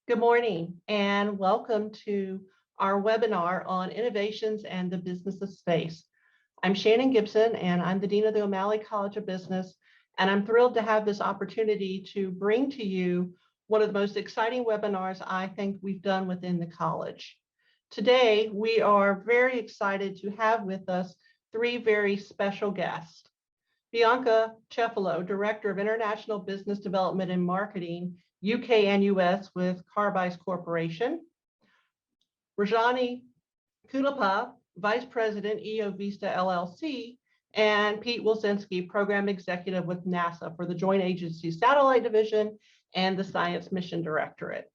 Good morning and welcome to our webinar on innovations and the business of space. I'm Shannon Gibson and I'm the Dean of the O'Malley College of Business, and I'm thrilled to have this opportunity to bring to you one of the most exciting webinars I think we've done within the college. Today, we are very excited to have with us three very special guests. Bianca Cefalo, Director of International Business Development and Marketing, UK and US with Carbice Corporation. Rajani, Cuddapah, Vice President, EO Vista LLC, and Pete Wilczynski, Program Executive with NASA for the Joint Agency Satellite Division and the Science Mission Directorate.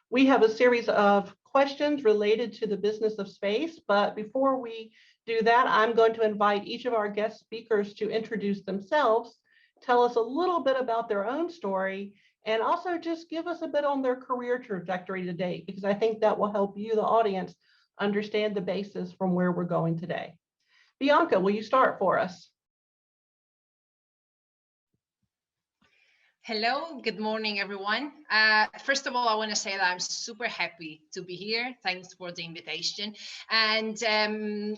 We have a series of questions related to the business of space, but before we do that, I'm going to invite each of our guest speakers to introduce themselves, tell us a little bit about their own story, and also just give us a bit on their career trajectory to date, because I think that will help you, the audience, understand the basis from where we're going today. Bianca, will you start for us? Hello, good morning, everyone. First of all, I want to say that I'm super happy to be here. Thanks for the invitation. And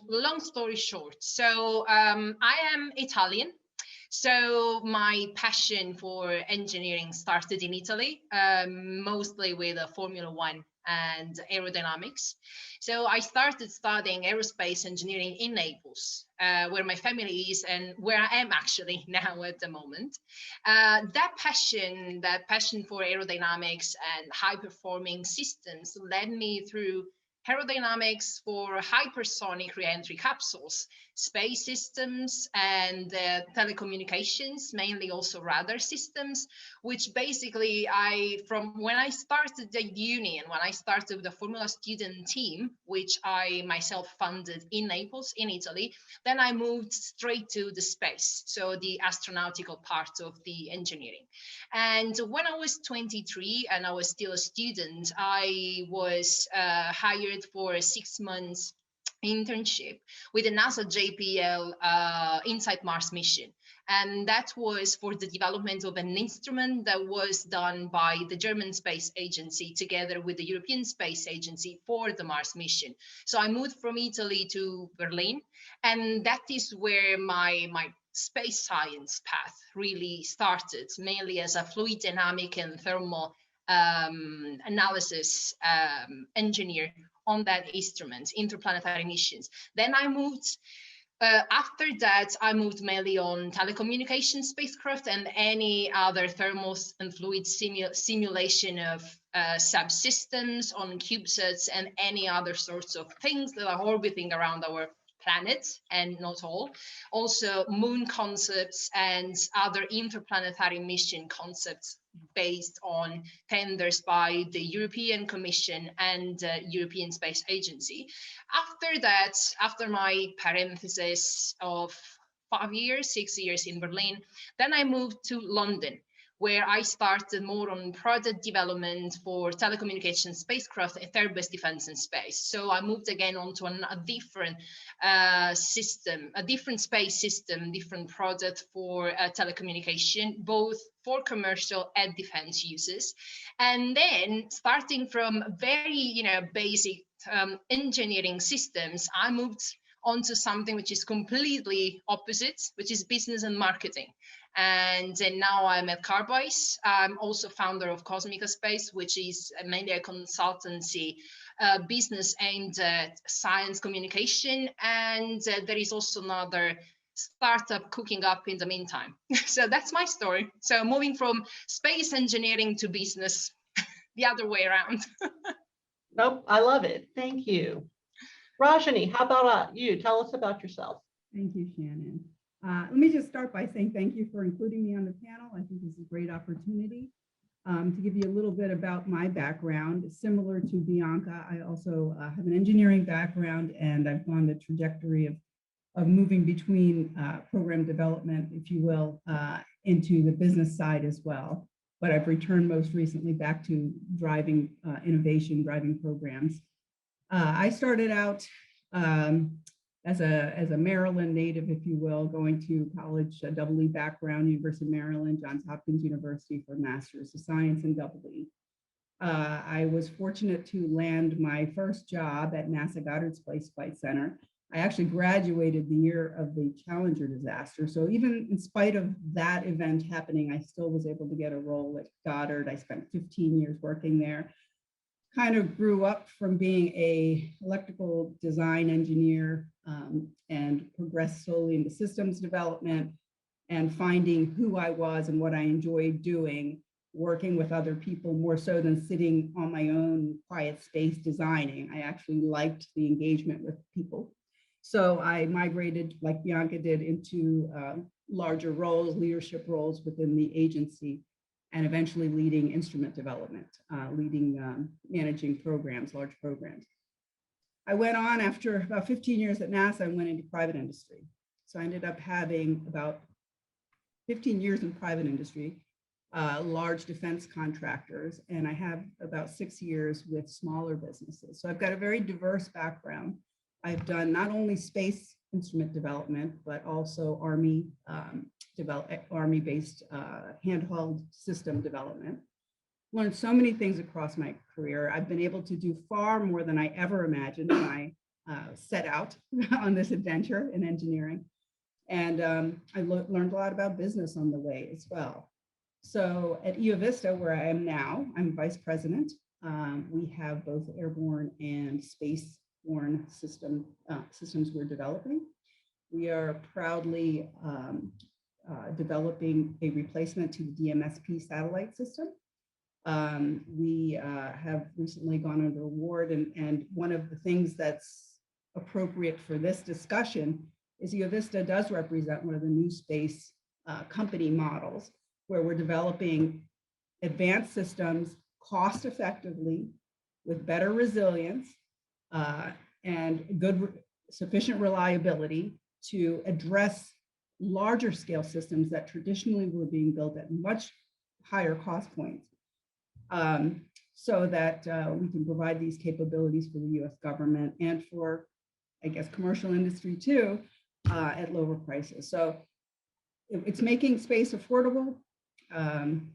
long story short, so I am Italian. So my passion for engineering started in Italy, mostly with Formula One and aerodynamics. So I started studying aerospace engineering in Naples, where my family is and where I am actually now at the moment. That passion for aerodynamics and high-performing systems led me through aerodynamics for hypersonic reentry capsules, space systems, and telecommunications, mainly also radar systems, which basically from when I started the uni and when I started with the Formula student team, which I myself funded in Naples, in Italy, then I moved straight to the space, so the astronautical part of the engineering. And when I was 23 and I was still a student, I was hired for a 6 months internship with the NASA JPL Inside Mars mission. And that was for the development of an instrument that was done by the German Space Agency together with the European Space Agency for the Mars mission. So I moved from Italy to Berlin, and that is where my space science path really started, mainly as a fluid dynamic and thermal analysis engineer on that instrument, interplanetary missions. Then I moved, after that, I moved mainly on telecommunication spacecraft and any other thermal and fluid simulation of subsystems on CubeSats and any other sorts of things that are orbiting around our planet, and not all. Also moon concepts and other interplanetary mission concepts based on tenders by the European Commission and European Space Agency. After that, after my parenthesis of 6 years in Berlin, then I moved to London, where I started more on product development for telecommunications spacecraft at Airbus Defence and Space. So I moved again onto a different system, a different space system, different product for telecommunication, both for commercial and defense uses. And then starting from very, basic engineering systems, I moved onto something which is completely opposite, which is business and marketing. And then now I'm at Carbice. I'm also founder of Cosmica Space, which is mainly a consultancy business aimed at science communication. And there is also another startup cooking up in the meantime. So that's my story. So moving from space engineering to business, the other way around. Nope, I love it. Thank you. Rajani, how about you? Tell us about yourself. Thank you, Shannon. Let me just start by saying thank you for including me on the panel. I think this is a great opportunity to give you a little bit about my background. Similar to Bianca, I also have an engineering background, and I've gone the trajectory of moving between program development, if you will, into the business side as well. But I've returned most recently back to driving innovation, driving programs. I started out as a Maryland native, if you will, going to college, a double E background, University of Maryland, Johns Hopkins University for Masters of Science and double E. I was fortunate to land my first job at NASA Goddard Space Flight Center. I actually graduated the year of the Challenger disaster. So even in spite of that event happening, I still was able to get a role at Goddard. I spent 15 years working there. Kind of grew up from being a electrical design engineer and progressed slowly into systems development and finding who I was and what I enjoyed doing, working with other people more so than sitting on my own quiet space designing. I actually liked the engagement with people. So I migrated, like Bianca did, into larger roles, leadership roles within the agency, and eventually leading instrument development, managing programs, large programs. I went on after about 15 years at NASA and went into private industry. So I ended up having about 15 years in private industry, large defense contractors, and I have about 6 years with smaller businesses. So I've got a very diverse background. I've done not only space instrument development, but also Army-based handheld system development. Learned so many things across my career. I've been able to do far more than I ever imagined when I set out on this adventure in engineering. And I learned a lot about business on the way as well. So at Vista, where I am now, I'm vice president. We have both airborne and spaceborne systems we're developing. We are proudly developing a replacement to the DMSP satellite system. We have recently gone under award, and one of the things that's appropriate for this discussion is Vista does represent one of the new space company models where we're developing advanced systems cost effectively with better resilience and sufficient reliability to address larger scale systems that traditionally were being built at much higher cost points, so that we can provide these capabilities for the US government and for, I guess, commercial industry too, at lower prices. So it's making space affordable.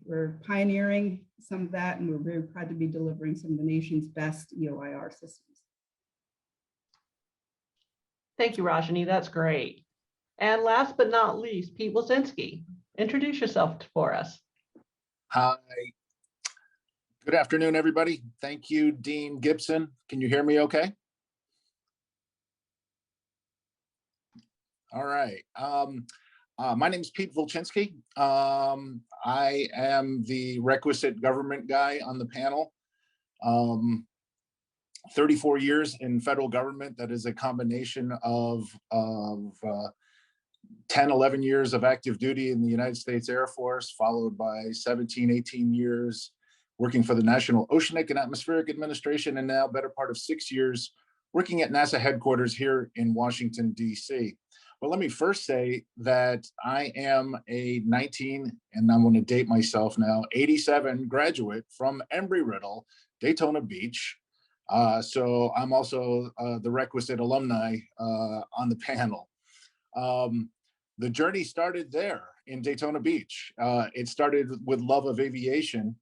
We're pioneering some of that, and we're very proud to be delivering some of the nation's best EOIR systems. Thank you, Rajani. That's great. And last but not least, Pete Wilczynski. Introduce yourself for us. Hi. Good afternoon, everybody. Thank you, Dean Gibson. Can you hear me okay? All right. My name is Pete Wilczynski. I am the requisite government guy on the panel. 34 years in federal government. That is a combination of 10, 11 years of active duty in the United States Air Force, followed by 17, 18 years working for the National Oceanic and Atmospheric Administration, and now better part of 6 years working at NASA headquarters here in Washington, D.C. But let me first say that I am a 19, and I'm going to date myself now, 87 graduate from Embry-Riddle, Daytona Beach. So I'm also the requisite alumni on the panel. The journey started there in Daytona Beach. It started with love of aviation,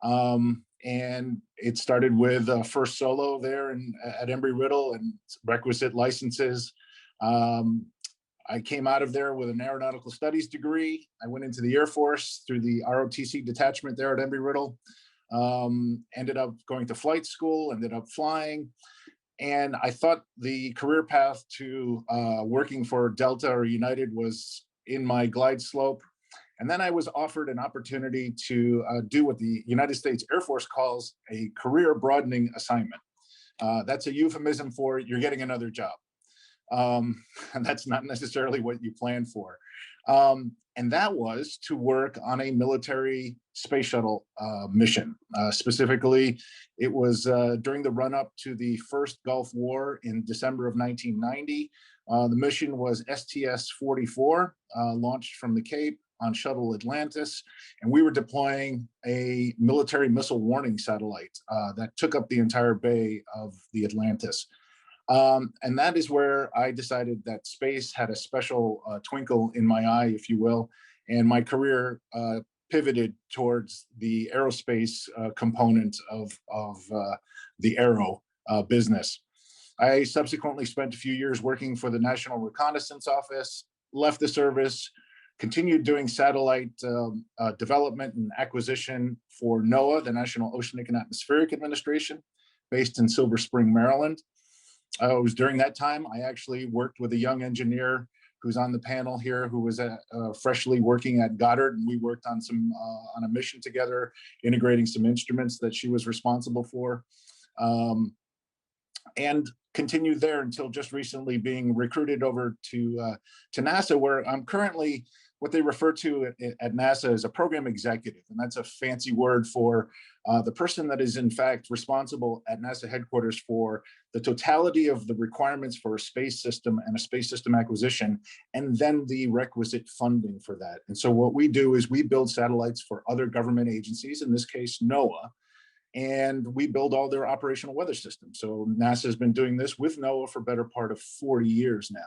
and it started with first solo there at Embry-Riddle and requisite licenses. I came out of there with an aeronautical studies degree. I went into the Air Force through the ROTC detachment there at Embry-Riddle. Ended up going to flight school, ended up flying. And I thought the career path to working for Delta or United was in my glide slope. And then I was offered an opportunity to do what the United States Air Force calls a career broadening assignment. That's a euphemism for you're getting another job. And that's not necessarily what you plan for. And that was to work on a military space shuttle mission. Specifically, it was during the run-up to the first Gulf War in December of 1990. The mission was STS-44, launched from the Cape on Shuttle Atlantis, and we were deploying a military missile warning satellite that took up the entire bay of the Atlantis. And that is where I decided that space had a special twinkle in my eye, if you will, and my career pivoted towards the aerospace component of the aero business. I subsequently spent a few years working for the National Reconnaissance Office, left the service, continued doing satellite development and acquisition for NOAA, the National Oceanic and Atmospheric Administration, based in Silver Spring, Maryland. It was during that time I actually worked with a young engineer who's on the panel here, who was freshly working at Goddard, and we worked on on a mission together, integrating some instruments that she was responsible for, and continued there until just recently being recruited over to NASA, where I'm currently what they refer to at NASA as a program executive, and that's a fancy word for the person that is in fact responsible at NASA headquarters for the totality of the requirements for a space system and a space system acquisition, and then the requisite funding for that. And so what we do is we build satellites for other government agencies, in this case, NOAA, and we build all their operational weather systems. So NASA has been doing this with NOAA for better part of 40 years now.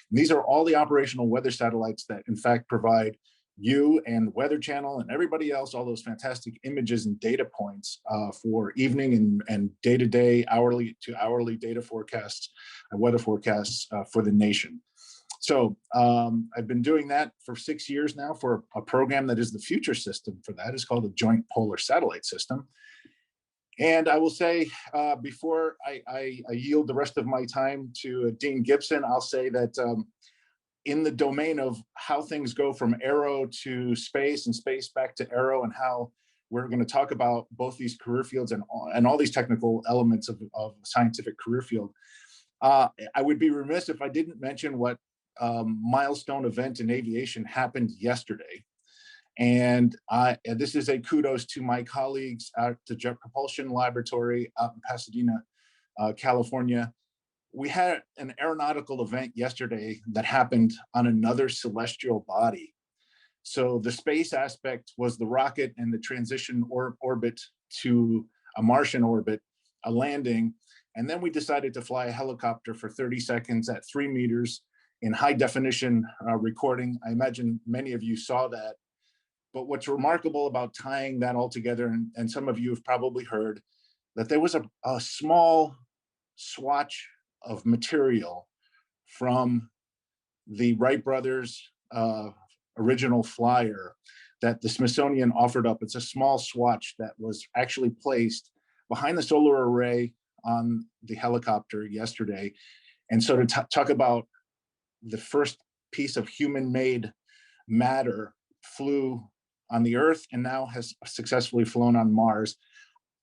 And these are all the operational weather satellites that in fact provide you and Weather Channel and everybody else all those fantastic images and data points for evening and day-to-day, hourly to hourly data forecasts and weather forecasts for the nation. So I've been doing that for 6 years now for a program that is the future system for that. It's called the Joint Polar Satellite System. And I will say, before I yield the rest of my time to Dean Gibson, I'll say that in the domain of how things go from aero to space and space back to aero, and how we're going to talk about both these career fields and all these technical elements of a scientific career field, I would be remiss if I didn't mention what milestone event in aviation happened yesterday. And this is a kudos to my colleagues at the Jet Propulsion Laboratory out in Pasadena, California. We had an aeronautical event yesterday that happened on another celestial body. So the space aspect was the rocket and the transition orbit to a Martian orbit, a landing. And then we decided to fly a helicopter for 30 seconds at 3 meters in high definition recording. I imagine many of you saw that. But what's remarkable about tying that all together, and some of you have probably heard, that there was a small swatch of material from the Wright brothers' original flyer that the Smithsonian offered up. It's a small swatch that was actually placed behind the solar array on the helicopter yesterday. And so to talk about the first piece of human-made matter flew on the Earth and now has successfully flown on Mars.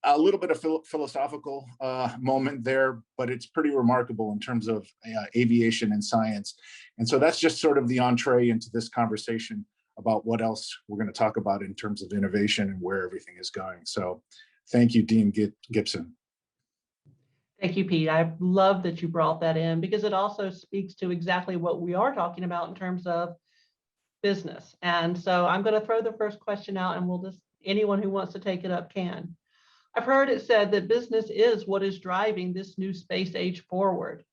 A little bit of philosophical moment there, but it's pretty remarkable in terms of aviation and science. And so that's just sort of the entree into this conversation about what else we're going to talk about in terms of innovation and where everything is going. So thank you, Dean Gibson. Thank you, Pete. I love that you brought that in, because it also speaks to exactly what we are talking about in terms of business. And so I'm going to throw the first question out, and we'll just, anyone who wants to take it up can. I've heard it said that business is what is driving this new space age forward,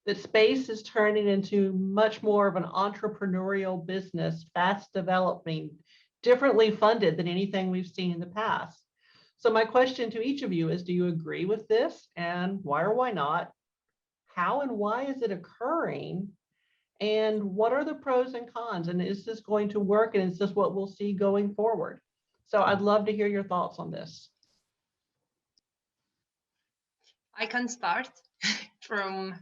that space is turning into much more of an entrepreneurial business, fast developing, differently funded than anything we've seen in the past. So my question to each of you is, do you agree with this? And why or why not? How and why is it occurring? And what are the pros and cons? And is this going to work? And is this what we'll see going forward? So I'd love to hear your thoughts on this. I can start from,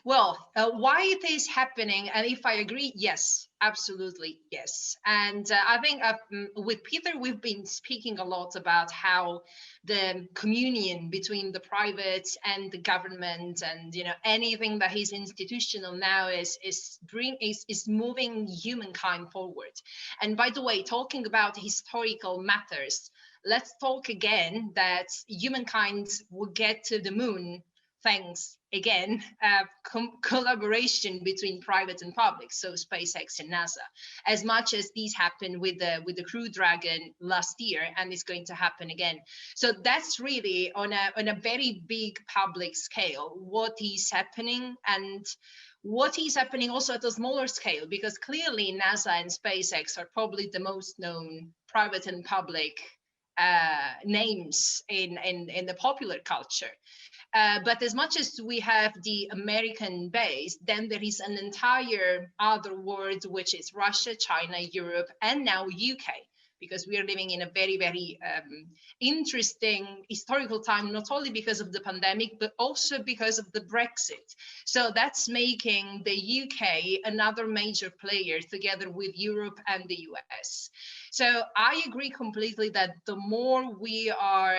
why it is happening. And if I agree, yes, absolutely, yes. And I think with Peter, we've been speaking a lot about how the communion between the private and the government, and anything that is institutional now is moving humankind forward. And by the way, talking about historical matters, let's talk again that humankind will get to the moon thanks again collaboration between private and public, so SpaceX and NASA, as much as these happened with the Crew Dragon last year, and it's going to happen again. So that's really on a very big public scale what is happening. And what is happening also at a smaller scale, because clearly NASA and SpaceX are probably the most known private and public names in the popular culture. But as much as we have the American base, then there is an entire other world, which is Russia, China, Europe, and now UK, because we are living in a very, very interesting historical time, not only because of the pandemic, but also because of the Brexit. So that's making the UK another major player together with Europe and the US. So I agree completely that the more we are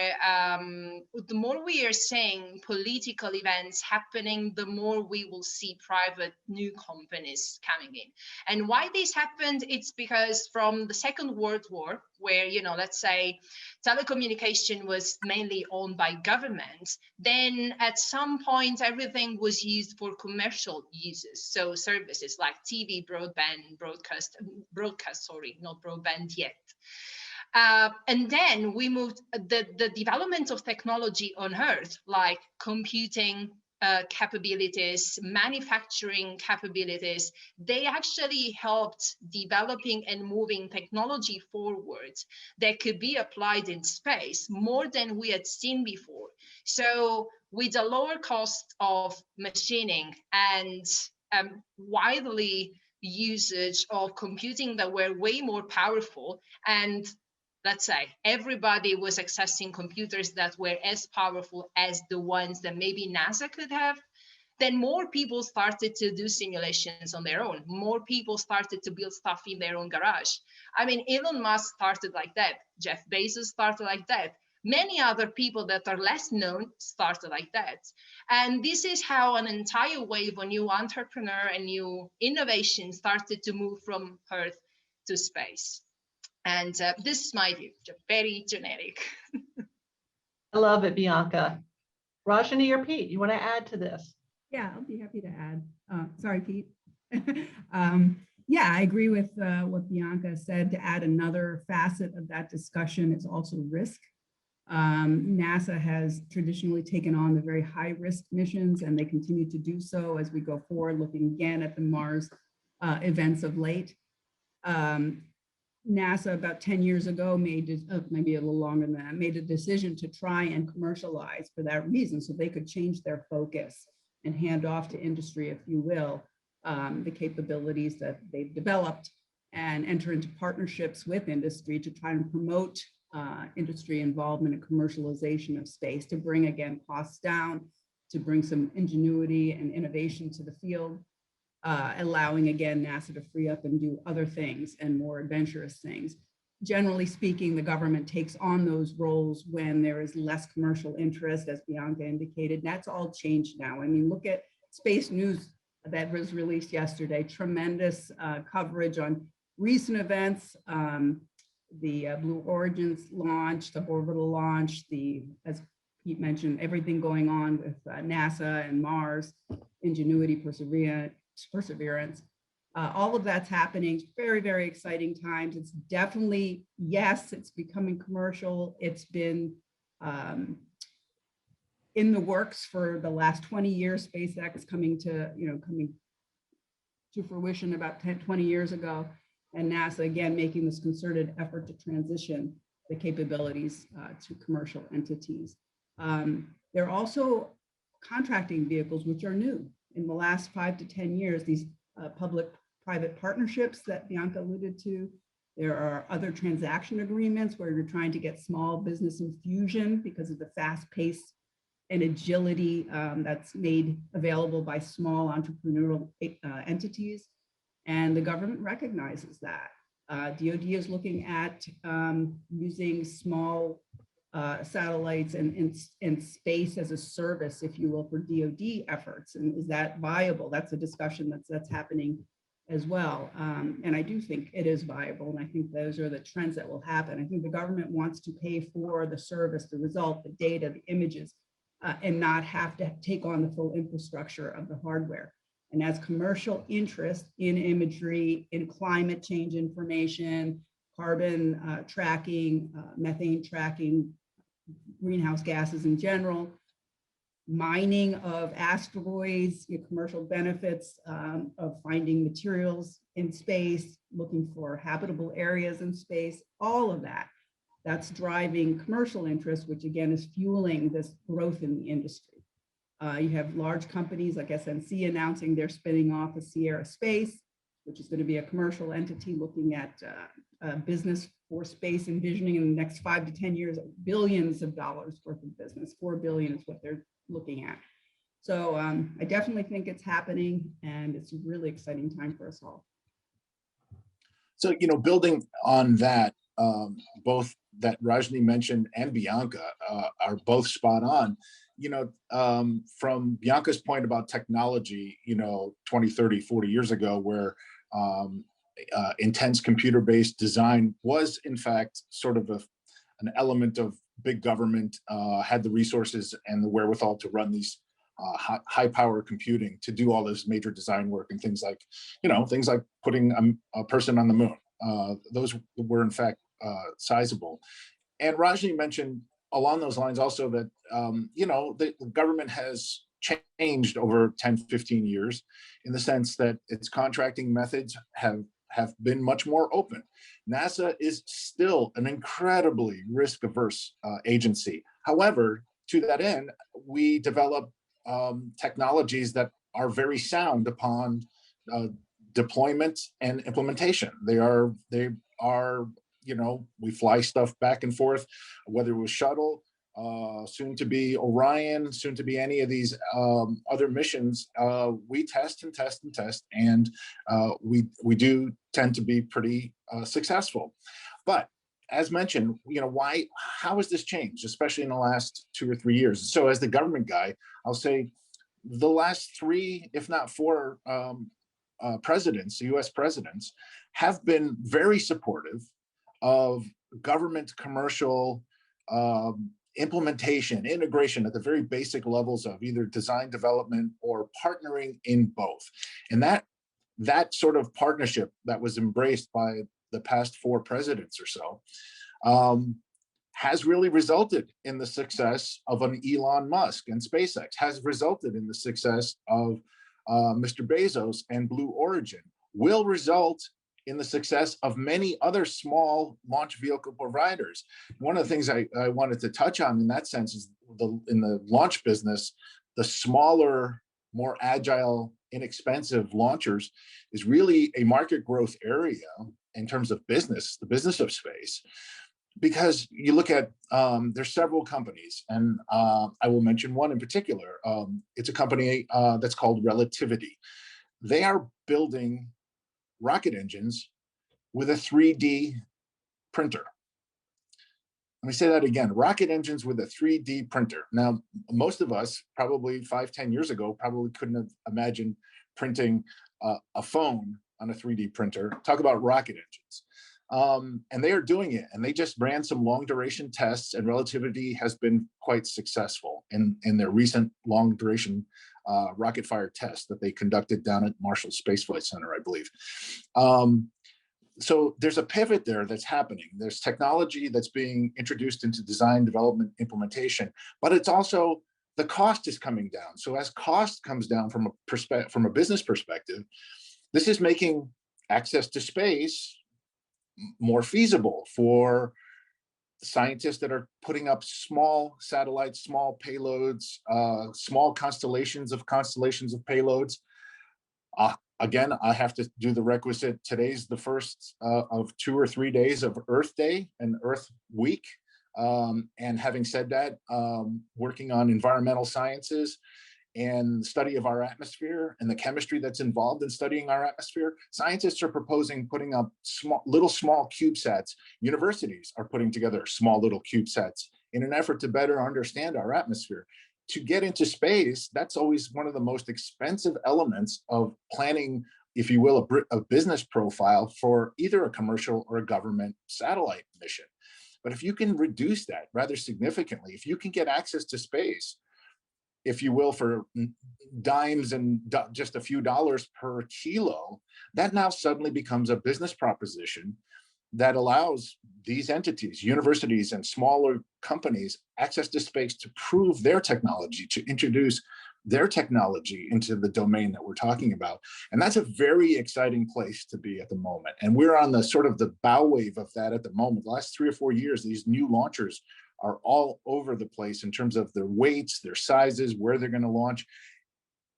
seeing political events happening, the more we will see private new companies coming in. And why this happened, it's because from the Second World War, where, you know, let's say telecommunication was mainly owned by government, then at some point everything was used for commercial uses. So services like TV, broadband, broadcast, sorry, not broadband yet. And then we moved the development of technology on Earth, like computing capabilities, manufacturing capabilities, they actually helped developing and moving technology forward that could be applied in space more than we had seen before. So with a lower cost of machining and widely usage of computing that were way more powerful, and let's say everybody was accessing computers that were as powerful as the ones that maybe NASA could have, then more people started to do simulations on their own. More people started to build stuff in their own garage. I mean, Elon Musk started like that. Jeff Bezos started like that. Many other people that are less known started like that. And this is how an entire wave of new entrepreneur and new innovation started to move from Earth to space. And this is my view, very generic. I love it, Bianca. Rajani or Pete, you want to add to this? Yeah, I'll be happy to add. Sorry, Pete. Yeah, I agree with what Bianca said. To add another facet of that discussion is also risk. NASA has traditionally taken on the very high risk missions, and they continue to do so as we go forward, looking again at the Mars events of late. NASA about 10 years ago made, maybe a little longer than that, made a decision to try and commercialize for that reason, so they could change their focus and hand off to industry, if you will, the capabilities that they've developed and enter into partnerships with industry to try and promote industry involvement and commercialization of space, to bring, again, costs down, to bring some ingenuity and innovation to the field. Allowing, again, NASA to free up and do other things and more adventurous things. Generally speaking, the government takes on those roles when there is less commercial interest, as Bianca indicated. That's all changed now. I mean, look at Space News that was released yesterday. Tremendous coverage on recent events, the Blue Origin's launch, the orbital launch, as Pete mentioned, everything going on with NASA and Mars, Ingenuity, Perseverance, all of that's happening. Very, very exciting times. It's definitely, yes, it's becoming commercial. It's been in the works for the last 20 years. SpaceX coming to fruition about 20 years ago, and NASA again making this concerted effort to transition the capabilities to commercial entities. There are also contracting vehicles which are new. In the last 5 to 10 years, these public-private partnerships that Bianca alluded to. There are other transaction agreements where you're trying to get small business infusion because of the fast pace and agility that's made available by small entrepreneurial entities. And the government recognizes that. DoD is looking at using small satellites and space as a service, if you will, for DoD efforts. And is that viable? That's a discussion that's happening as well. And I do think it is viable. And I think those are the trends that will happen. I think the government wants to pay for the service, the result, the data, the images, and not have to take on the full infrastructure of the hardware. And as commercial interest in imagery, in climate change information, carbon tracking, methane tracking, greenhouse gases in general, mining of asteroids, commercial benefits of finding materials in space, looking for habitable areas in space, all of that. That's driving commercial interest, which again is fueling this growth in the industry. You have large companies like SNC announcing they're spinning off a Sierra Space, which is going to be a commercial entity looking at business for space, envisioning in the next 5 to 10 years, billions of dollars worth of business. 4 billion is what they're looking at. So I definitely think it's happening, and it's a really exciting time for us all. So, building on that, both that Rajani mentioned and Bianca are both spot on. From Bianca's point about technology, 20, 30, 40 years ago, where intense computer-based design was in fact sort of an element of big government, had the resources and the wherewithal to run these high power computing to do all this major design work and things like putting a person on the moon. Those were in fact sizable. And Rajani mentioned along those lines also that, the government has changed over 10, 15 years in the sense that its contracting methods have been much more open. NASA is still an incredibly risk-averse agency. However, to that end, we develop technologies that are very sound upon deployment and implementation. They are, we fly stuff back and forth, whether it was shuttle, soon to be Orion, soon to be any of these other missions. We test and test and test, and we do tend to be pretty successful. But as mentioned, how has this changed, especially in the last 2 or 3 years? So as the government guy, I'll say the last 3, if not 4 presidents, US presidents, have been very supportive of government commercial implementation, integration at the very basic levels of either design development or partnering in both. And that sort of partnership that was embraced by the past 4 presidents or so has really resulted in the success of an Elon Musk and SpaceX, has resulted in the success of Mr. Bezos and Blue Origin, will result in the success of many other small launch vehicle providers. One of the things I wanted to touch on in that sense is in the launch business, the smaller, more agile, inexpensive launchers is really a market growth area in terms of business, the business of space. Because you look at, there's several companies, and I will mention one in particular. It's a company that's called Relativity. They are building rocket engines with a 3D printer. Let me say that again, rocket engines with a 3D printer. Now, most of us probably 5, 10 years ago, probably couldn't have imagined printing a phone on a 3D printer. Talk about rocket engines. And they are doing it, and they just ran some long duration tests, and Relativity has been quite successful in their recent long duration rocket fire test that they conducted down at Marshall Space Flight Center, I believe. So there's a pivot there that's happening. There's technology that's being introduced into design, development, implementation, but it's also the cost is coming down. So as cost comes down from a business perspective, this is making access to space more feasible for scientists that are putting up small satellites, small payloads, small constellations of payloads. Again, I have to do the requisite. Today's the first of 2 or 3 days of Earth Day and Earth Week. And having said that, working on environmental sciences and study of our atmosphere and the chemistry that's involved in studying our atmosphere, scientists are proposing putting up small CubeSats. Universities are putting together small little CubeSats in an effort to better understand our atmosphere. To get into space, that's always one of the most expensive elements of planning, if you will, a business profile for either a commercial or a government satellite mission. But if you can reduce that rather significantly, if you can get access to space, if you will, for dimes and just a few dollars per kilo, that now suddenly becomes a business proposition that allows these entities, universities and smaller companies, access to space to prove their technology, to introduce their technology into the domain that we're talking about. And that's a very exciting place to be at the moment. And we're on the sort of the bow wave of that at the moment. The last 3 or 4 years, these new launchers are all over the place in terms of their weights, their sizes, where they're going to launch,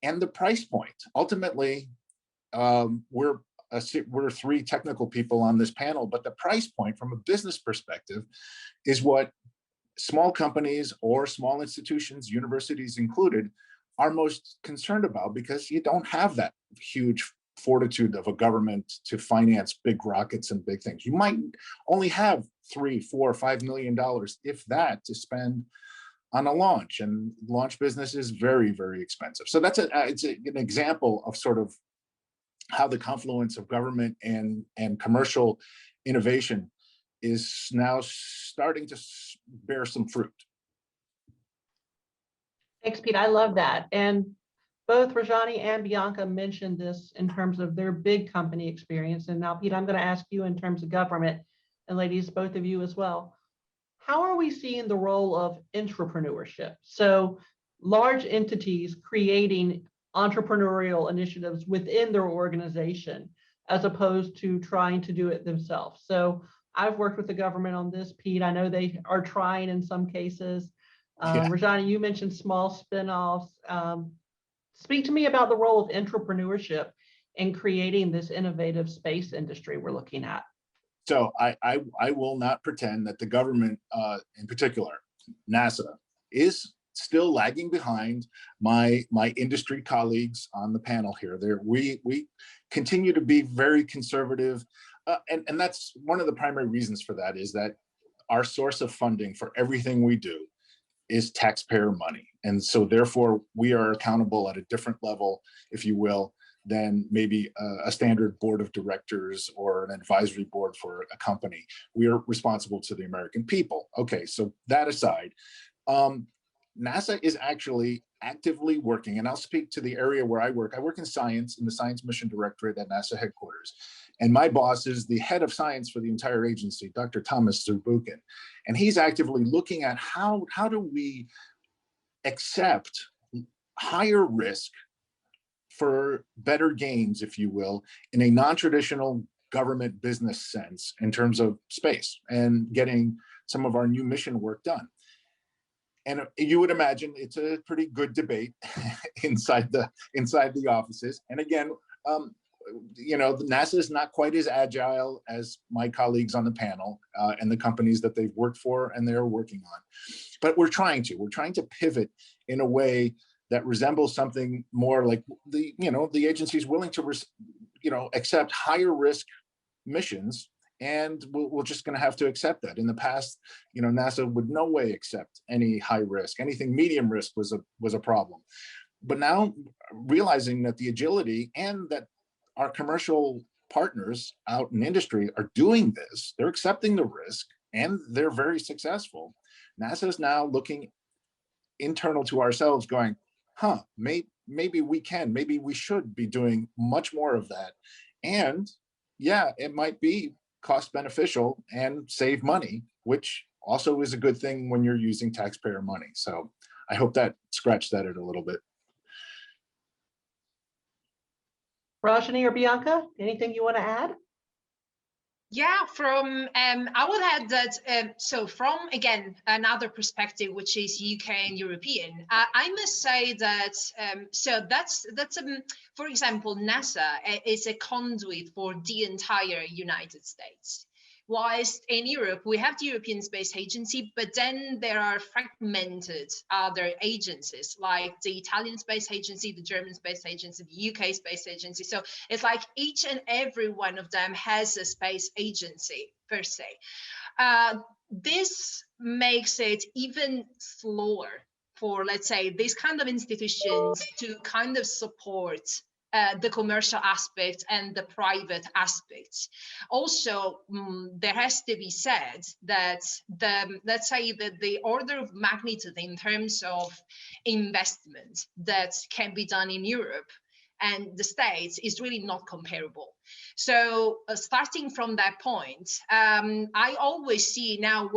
and the price point. Ultimately, we're 3 technical people on this panel, but the price point from a business perspective is what small companies or small institutions, universities included, are most concerned about, because you don't have that huge fortitude of a government to finance big rockets and big things. You might only have $3, $4, $5 million, if that, to spend on a launch, and launch business is very, very expensive. So that's an example of sort of how the confluence of government and commercial innovation is now starting to bear some fruit. Thanks, Pete. I love that. And both Rajani and Bianca mentioned this in terms of their big company experience. And now, Pete, I'm going to ask you in terms of government, and ladies, both of you as well. How are we seeing the role of entrepreneurship? So large entities creating entrepreneurial initiatives within their organization, as opposed to trying to do it themselves. So I've worked with the government on this, Pete. I know they are trying in some cases. Rajani, you mentioned small spin-offs. Speak to me about the role of entrepreneurship in creating this innovative space industry we're looking at. So I will not pretend that the government, in particular, NASA, is still lagging behind my industry colleagues on the panel here. We continue to be very conservative, and that's one of the primary reasons for that, is that our source of funding for everything we do is taxpayer money. And so therefore we are accountable at a different level, if you will, than maybe a standard board of directors or an advisory board for a company. We are responsible to the American people. Okay, so that aside, NASA is actually actively working, and I'll speak to the area where I work. I work in science, in the Science Mission Directorate at NASA headquarters. And my boss is the head of science for the entire agency, Dr. Thomas Zurbuchen. And he's actively looking at how do we accept higher risk for better gains, if you will, in a non-traditional government business sense in terms of space and getting some of our new mission work done. And you would imagine it's a pretty good debate inside the offices. And again, you know, NASA is not quite as agile as my colleagues on the panel and the companies that they've worked for and they're working on. But we're trying to pivot in a way that resembles something more like the agency is willing to, accept higher risk missions. And we're just going to have to accept that. In the past, NASA would no way accept any high risk. Anything medium risk was a problem. But now, realizing that the agility and that our commercial partners out in industry are doing this, they're accepting the risk, and they're very successful. NASA is now looking internal to ourselves, going, maybe we should be doing much more of that. And yeah, it might be cost beneficial and save money, which also is a good thing when you're using taxpayer money. So I hope that scratched that out a little bit. Rajani or Bianca, anything you want to add? Yeah, I would add that, so from, again, another perspective, which is UK and European, I must say that, so that's for example, NASA is a conduit for the entire United States. Whilst in Europe, we have the European Space Agency, but then there are fragmented other agencies like the Italian Space Agency, the German Space Agency, the UK Space Agency. So it's like each and every one of them has a space agency per se. This makes it even slower for, let's say, these kind of institutions to kind of support the commercial aspect and the private aspects. Also, there has to be said that let's say that the order of magnitude in terms of investment that can be done in Europe and the States is really not comparable. So starting from that point, I always see now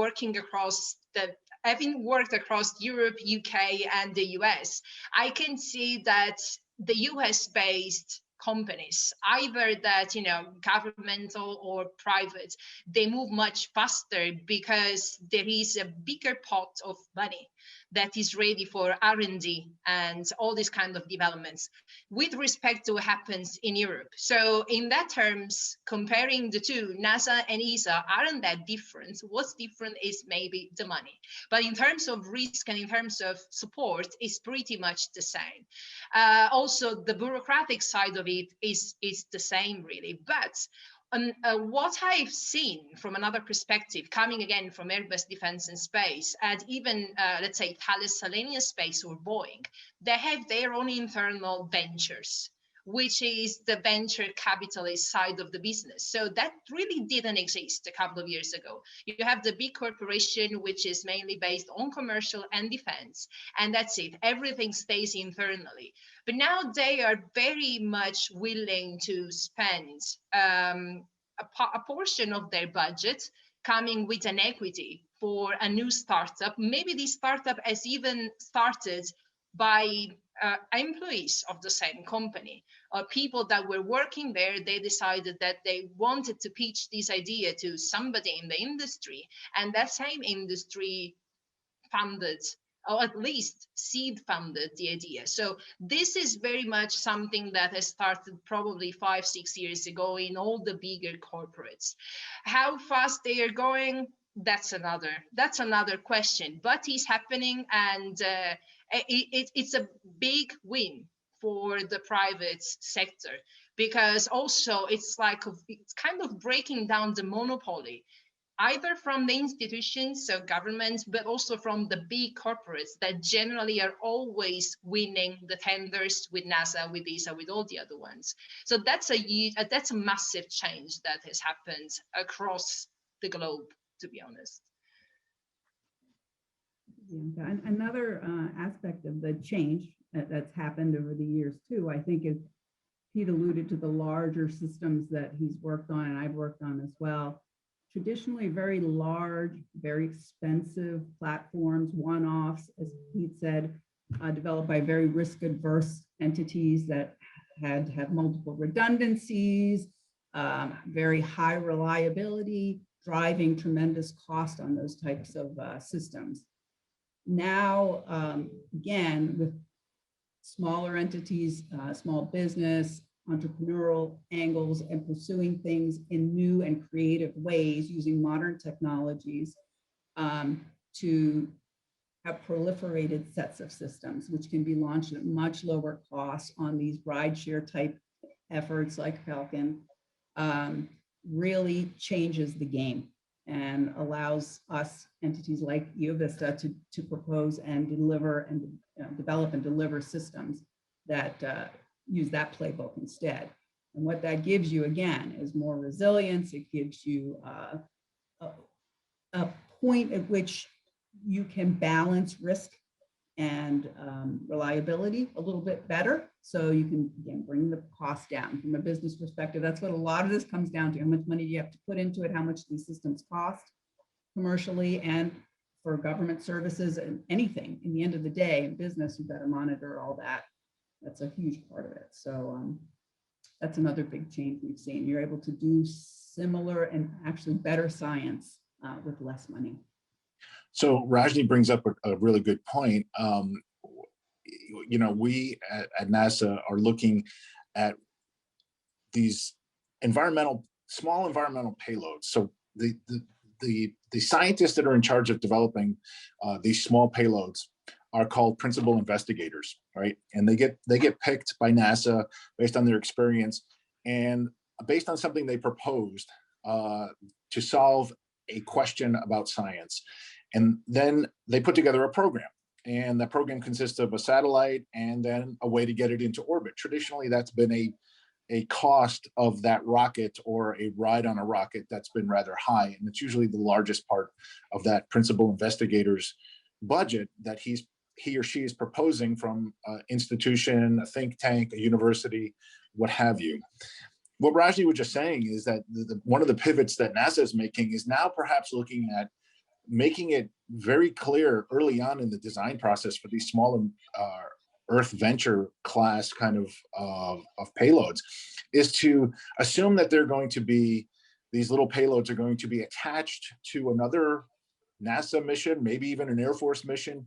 having worked across Europe, UK, and the US, I can see that the US-based companies, either that, governmental or private, they move much faster because there is a bigger pot of money that is ready for R&D and all these kind of developments with respect to what happens in Europe. So in that terms, comparing the two, NASA and ESA aren't that different. What's different is maybe the money. But in terms of risk and in terms of support, it's pretty much the same. Also, the bureaucratic side of it is the same, really. But what I've seen from another perspective, coming again from Airbus Defence and Space, and even, let's say, Thales Alenia Space or Boeing, they have their own internal ventures, which is the venture capitalist side of the business. So that really didn't exist a couple of years ago. You have the big corporation, which is mainly based on commercial and defense, and that's it. Everything stays internally. But now they are very much willing to spend a portion of their budget coming with an equity for a new startup. Maybe this startup has even started by employees of the same company, or people that were working there. They decided that they wanted to pitch this idea to somebody in the industry, and that same industry funded, or at least seed funded, the idea. So this is very much something that has started probably 5-6 years ago in all the bigger corporates. How fast they are going, that's another question, but it's happening, and it's a big win for the private sector, because also it's kind of breaking down the monopoly, either from the institutions, so governments, but also from the big corporates that generally are always winning the tenders with NASA, with ESA, with all the other ones. So that's a massive change that has happened across the globe, to be honest. Yeah, another aspect of the change that's happened over the years too, I think, is Pete alluded to the larger systems that he's worked on and I've worked on as well. Traditionally very large, very expensive platforms, one-offs, as Pete said, developed by very risk-averse entities that had to have multiple redundancies, very high reliability, driving tremendous cost on those types of systems. Now, again, with smaller entities, small business, entrepreneurial angles, and pursuing things in new and creative ways using modern technologies to have proliferated sets of systems, which can be launched at much lower costs on these rideshare type efforts like Falcon, really changes the game and allows us, entities like Vista, to propose and deliver and develop and deliver systems that use that playbook instead. And what that gives you, again, is more resilience. It gives you a point at which you can balance risk and reliability a little bit better. So you can, again, bring the cost down from a business perspective. That's what a lot of this comes down to. How much money do you have to put into it? How much these systems cost commercially and for government services and anything. In the end of the day, in business, you've got to monitor all that. That's a huge part of it. So that's another big change we've seen. You're able to do similar and actually better science with less money. So Rajani brings up a really good point. We at NASA are looking at these small environmental payloads. So the scientists that are in charge of developing these small payloads are called principal investigators, right? And they get picked by NASA based on their experience and based on something they proposed to solve a question about science. And then they put together a program, and that program consists of a satellite and then a way to get it into orbit. Traditionally, that's been a cost of that rocket or a ride on a rocket that's been rather high. And it's usually the largest part of that principal investigator's budget that he's he or she is proposing from an institution, a think tank, a university, what have you. What Rajani was just saying is that one of the pivots that NASA is making is now perhaps looking at making it very clear early on in the design process for these smaller Earth Venture class kind of payloads, is to assume that they're going to be, these little payloads are going to be attached to another NASA mission, maybe even an Air Force mission,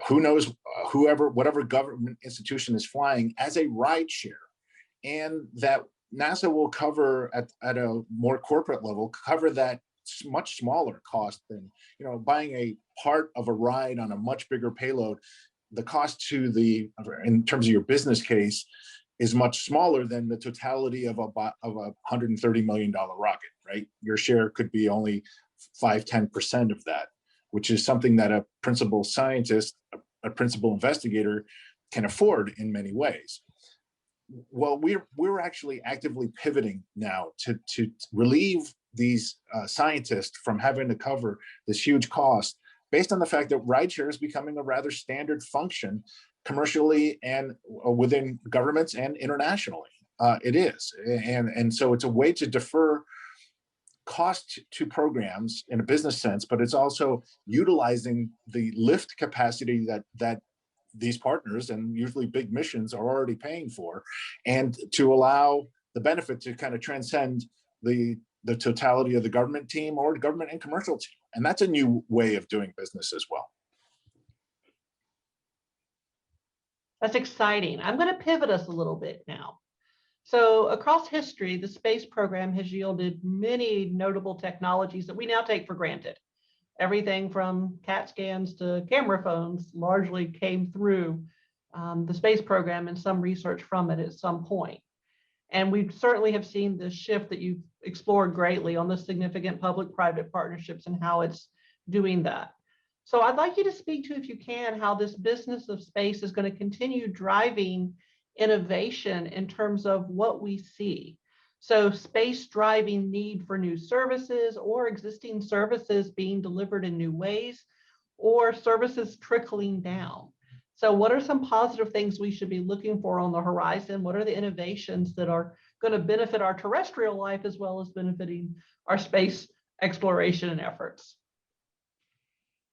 who knows, whatever government institution is flying, as a ride share. And that NASA will cover at a more corporate level, cover that much smaller cost than, you know, buying a part of a ride on a much bigger payload. The cost to in terms of your business case, is much smaller than the totality of a $130 million rocket, right? Your share could be only 5–10% of that, which is something that a principal scientist, a principal investigator can afford in many ways. Well, we're actually actively pivoting now to relieve these scientists from having to cover this huge cost, based on the fact that rideshare is becoming a rather standard function commercially and within governments and internationally. It is, and so it's a way to defer cost to programs in a business sense, but it's also utilizing the lift capacity that these partners, and usually big missions, are already paying for, and to allow the benefit to kind of transcend the totality of the government team or government and commercial team. And that's a new way of doing business as well. That's exciting. I'm going to pivot us a little bit now. So across history, the space program has yielded many notable technologies that we now take for granted. Everything from CAT scans to camera phones largely came through the space program and some research from it at some point. And we certainly have seen this shift that you've explored greatly on the significant public-private partnerships and how it's doing that. So I'd like you to speak to, if you can, how this business of space is going to continue driving innovation in terms of what we see. So space driving need for new services, or existing services being delivered in new ways, or services trickling down. So what are some positive things we should be looking for on the horizon? What are the innovations that are going to benefit our terrestrial life as well as benefiting our space exploration and efforts?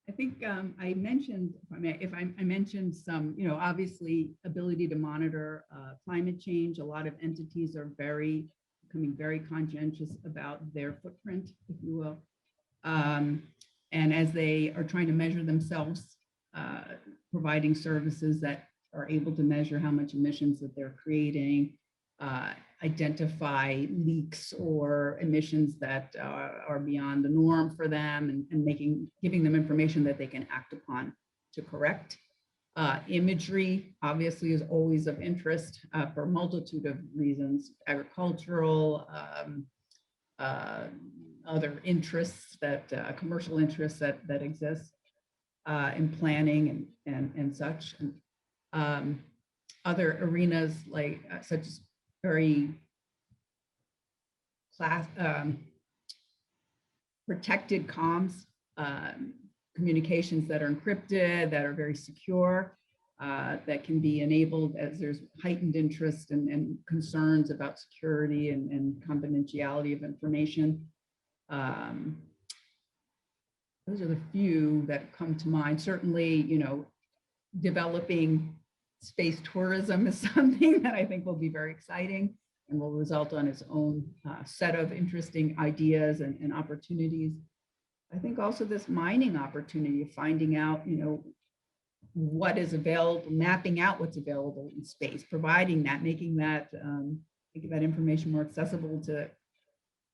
I think I mentioned, I mentioned some, obviously ability to monitor climate change. A lot of entities are becoming very conscientious about their footprint, if you will. And as they are trying to measure themselves, providing services that are able to measure how much emissions that they're creating, identify leaks or emissions that are beyond the norm for them, and giving them information that they can act upon to correct. Imagery obviously is always of interest for a multitude of reasons: agricultural, other interests, commercial interests that exist in planning and such. Other arenas such as very protected comms, communications that are encrypted, that are very secure, that can be enabled as there's heightened interest and concerns about security and confidentiality of information. Those are the few that come to mind. Certainly, developing space tourism is something that I think will be very exciting and will result on its own set of interesting ideas and opportunities. I think also this mining opportunity of finding out, what is available, mapping out what's available in space, providing that, making that information more accessible to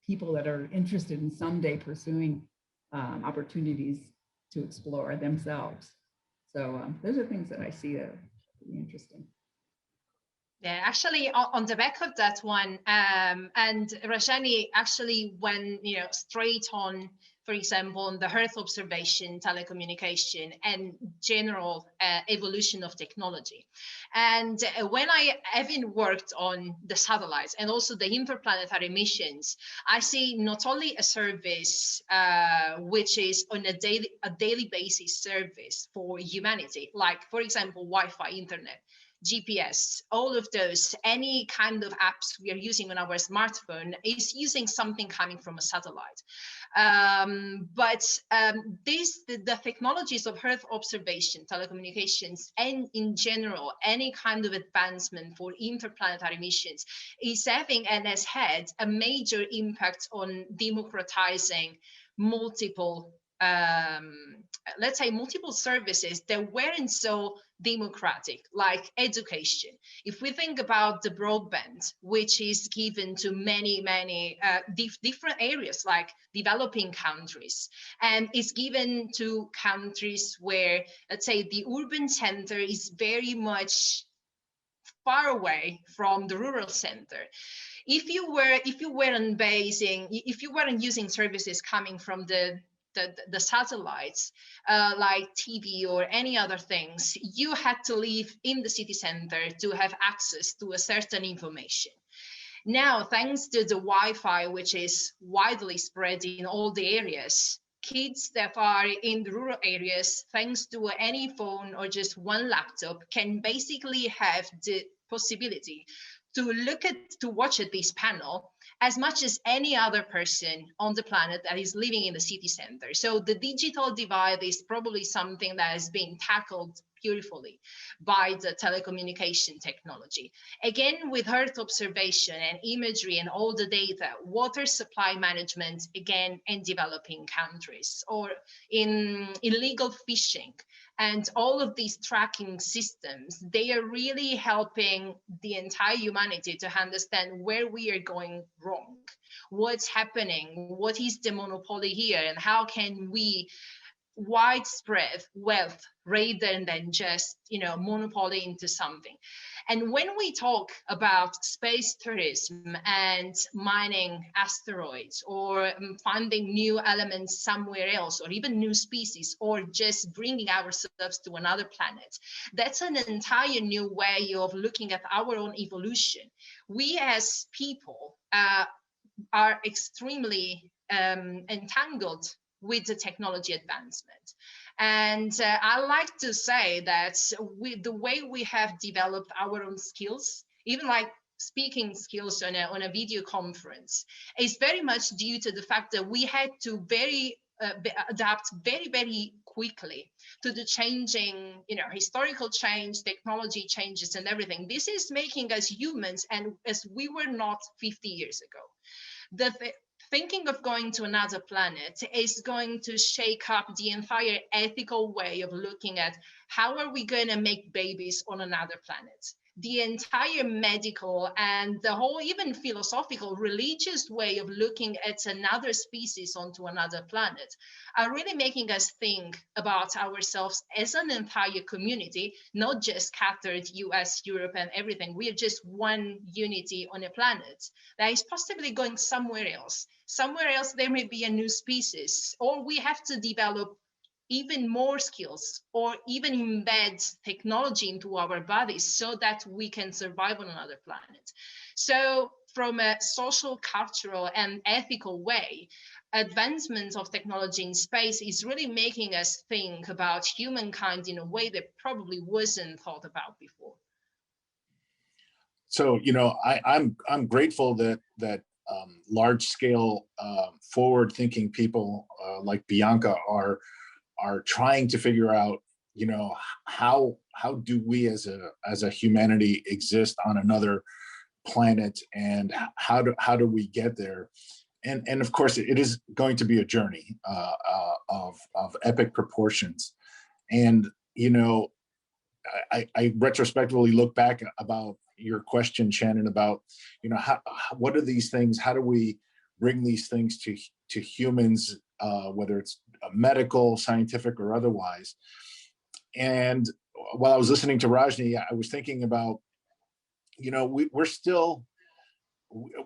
people that are interested in someday pursuing opportunities to explore themselves. So those are things that I see that are really interesting. Yeah, actually, on the back of that one, and Rajani actually went, straight on, for example, on the Earth observation, telecommunication, and general evolution of technology. And when I even worked on the satellites and also the interplanetary missions, I see not only a service which is on a daily basis service for humanity, like, for example, Wi-Fi, internet, GPS, all of those, any kind of apps we are using on our smartphone is using something coming from a satellite. But the technologies of Earth observation, telecommunications, and in general, any kind of advancement for interplanetary missions is having and has had a major impact on democratizing multiple let's say multiple services that weren't so democratic, like education. If we think about the broadband, which is given to many different areas, like developing countries, and is given to countries where, let's say, the urban center is very much far away from the rural center. If you weren't using services coming from the satellites, like TV or any other things, you had to live in the city center to have access to a certain information. Now, thanks to the Wi-Fi, which is widely spread in all the areas, kids that are in the rural areas, thanks to any phone or just one laptop, can basically have the possibility to watch at this panel as much as any other person on the planet that is living in the city center. So the digital divide is probably something that has been tackled beautifully by the telecommunication technology. Again, with Earth observation and imagery and all the data, water supply management, again, in developing countries, or in illegal fishing, and all of these tracking systems, they are really helping the entire humanity to understand where we are going wrong, what's happening, what is the monopoly here, and how can we widespread wealth rather than just monopoly into something. And when we talk about space tourism and mining asteroids, or finding new elements somewhere else, or even new species, or just bringing ourselves to another planet, that's an entire new way of looking at our own evolution. We as people are extremely entangled with the technology advancement. And I like to say that the way we have developed our own skills, even like speaking skills on a video conference, is very much due to the fact that we had to adapt very quickly to the changing, historical change, technology changes and everything. This is making us humans, and as we were not 50 years ago. Thinking of going to another planet is going to shake up the entire ethical way of looking at how are we going to make babies on another planet. The entire medical and the whole even philosophical, religious way of looking at another species onto another planet are really making us think about ourselves as an entire community, not just scattered US, Europe, and everything. We are just one unity on a planet that is possibly going somewhere else. Somewhere else, there may be a new species, or we have to develop even more skills, or even embed technology into our bodies so that we can survive on another planet. So from a social, cultural, and ethical way, advancement of technology in space is really making us think about humankind in a way that probably wasn't thought about before. So, I'm grateful that large scale, forward thinking people like Bianca are trying to figure out, how do we as a humanity exist on another planet, and how do we get there? And of course, it is going to be a journey of epic proportions. And I retrospectively look back about your question, Shannon, about what are these things? How do we bring these things to humans, whether it's medical, scientific, or otherwise? And while I was listening to Rajani, I was thinking about we're still,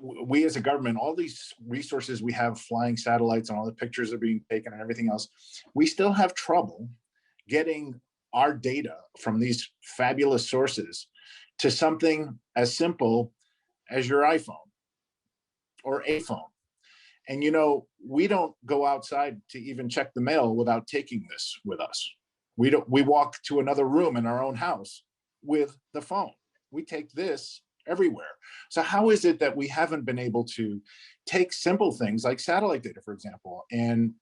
we as a government, all these resources we have, flying satellites and all the pictures are being taken and everything else, we still have trouble getting our data from these fabulous sources to something as simple as your iPhone or a phone. And we don't go outside to even check the mail without taking this with us. We walk to another room in our own house with the phone. We take this everywhere. So how is it that we haven't been able to take simple things like satellite data, for example, and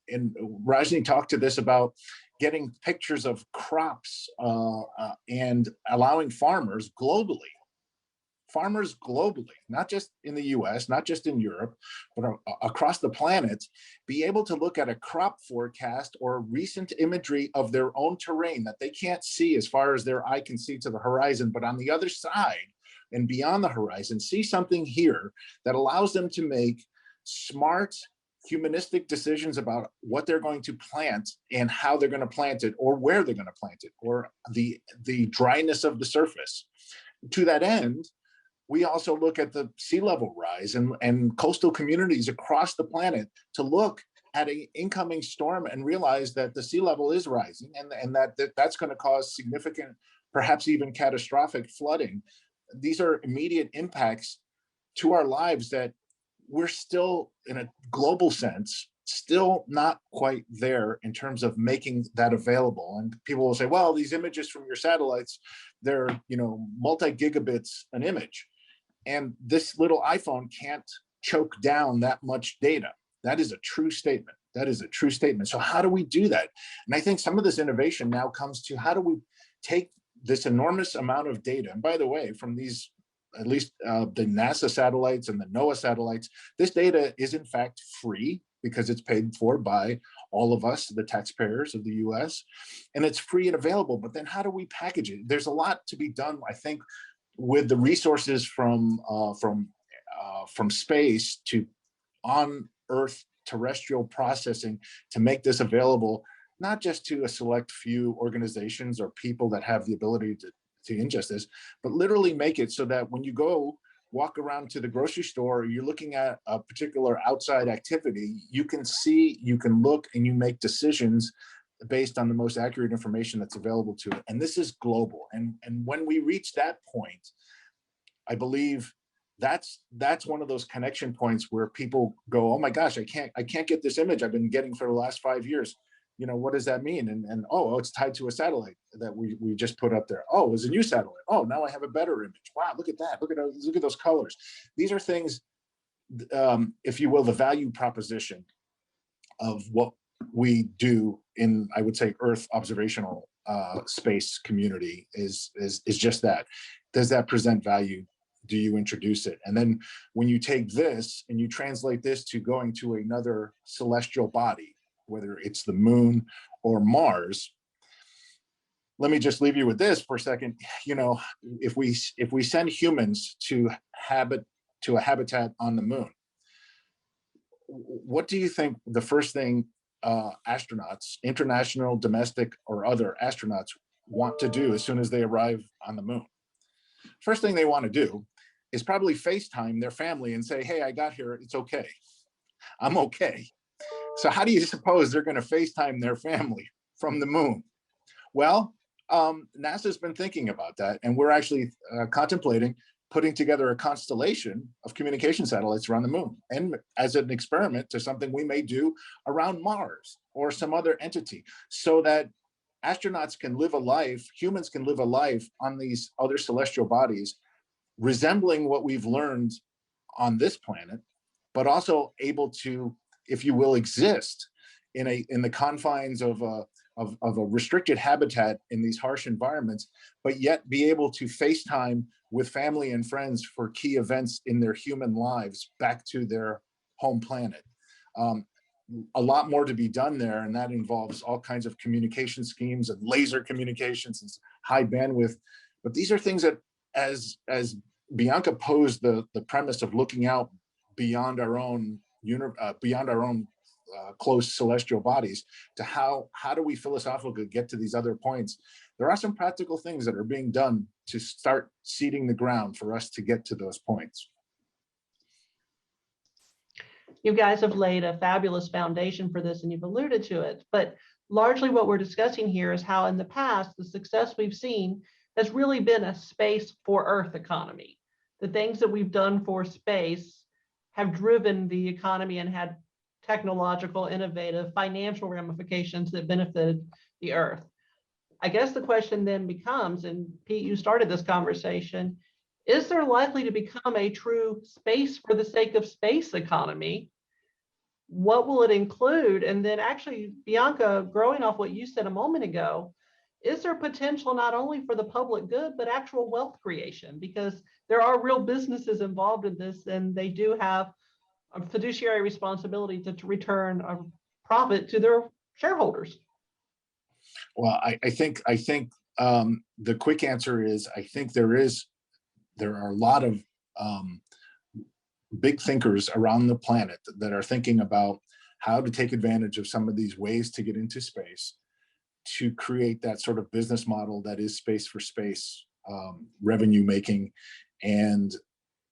Rajani talked to this about getting pictures of crops and allowing farmers globally, not just in the US, not just in Europe, but across the planet, be able to look at a crop forecast or recent imagery of their own terrain that they can't see as far as their eye can see to the horizon, but on the other side and beyond the horizon, see something here that allows them to make smart, humanistic decisions about what they're going to plant and how they're going to plant it, or where they're going to plant it, or the dryness of the surface. To that end, we also look at the sea level rise and coastal communities across the planet to look at an incoming storm and realize that the sea level is rising and that's going to cause significant, perhaps even catastrophic flooding. These are immediate impacts to our lives that we're still, in a global sense, still not quite there in terms of making that available. And people will say, well, these images from your satellites, they're multi-gigabits an image. And this little iPhone can't choke down that much data. That is a true statement. So how do we do that? And I think some of this innovation now comes to how do we take this enormous amount of data, and by the way, from these, at least the NASA satellites and the NOAA satellites, this data is in fact free because it's paid for by all of us, the taxpayers of the US, and it's free and available. But then how do we package it? There's a lot to be done, I think, with the resources from space to on-Earth terrestrial processing to make this available, not just to a select few organizations or people that have the ability to ingest this, but literally make it so that when you go walk around to the grocery store, or you're looking at a particular outside activity, you can see, you can look, and you make decisions based on the most accurate information that's available to it. And this is global. And when we reach that point, I believe that's one of those connection points where people go, oh my gosh, I can't get this image I've been getting for the last 5 years. What does that mean? And oh, it's tied to a satellite that we just put up there. Oh, it's a new satellite. Oh, now I have a better image. Wow, look at that. Look at those colors. These are things, if you will, the value proposition of what we do in, I would say, Earth observational space community is just that. Does that present value? Do you introduce it? And then when you take this and you translate this to going to another celestial body, whether it's the moon or Mars, let me just leave you with this for a second. If we send humans to a habitat on the moon, what do you think the first thing astronauts, international, domestic, or other astronauts, want to do as soon as they arrive on the moon? First thing they want to do is probably FaceTime their family and say, hey, I got here, it's okay. I'm okay. So how do you suppose they're going to FaceTime their family from the moon? Well, NASA's been thinking about that, and we're actually contemplating putting together a constellation of communication satellites around the moon, and as an experiment to something we may do around Mars or some other entity, so that astronauts can live a life, humans can live a life on these other celestial bodies, resembling what we've learned on this planet, but also able to, if you will, exist in the confines of a restricted habitat in these harsh environments, but yet be able to FaceTime with family and friends for key events in their human lives back to their home planet. A lot more to be done there, and that involves all kinds of communication schemes and laser communications and high bandwidth. But these are things that, as Bianca posed the premise of looking out beyond our own close celestial bodies, to how do we philosophically get to these other points? There are some practical things that are being done to start seeding the ground for us to get to those points. You guys have laid a fabulous foundation for this and you've alluded to it, but largely what we're discussing here is how in the past, the success we've seen has really been a space for Earth economy. The things that we've done for space have driven the economy and had technological, innovative, financial ramifications that benefited the Earth. I guess the question then becomes, and Pete, you started this conversation, is there likely to become a true space for the sake of space economy? What will it include? And then actually, Bianca, growing off what you said a moment ago, is there potential not only for the public good, but actual wealth creation? Because there are real businesses involved in this, and they do have a fiduciary responsibility to return a profit to their shareholders. Well, I think the quick answer is I think there are a lot of big thinkers around the planet that are thinking about how to take advantage of some of these ways to get into space, to create that sort of business model that is space for space revenue making, and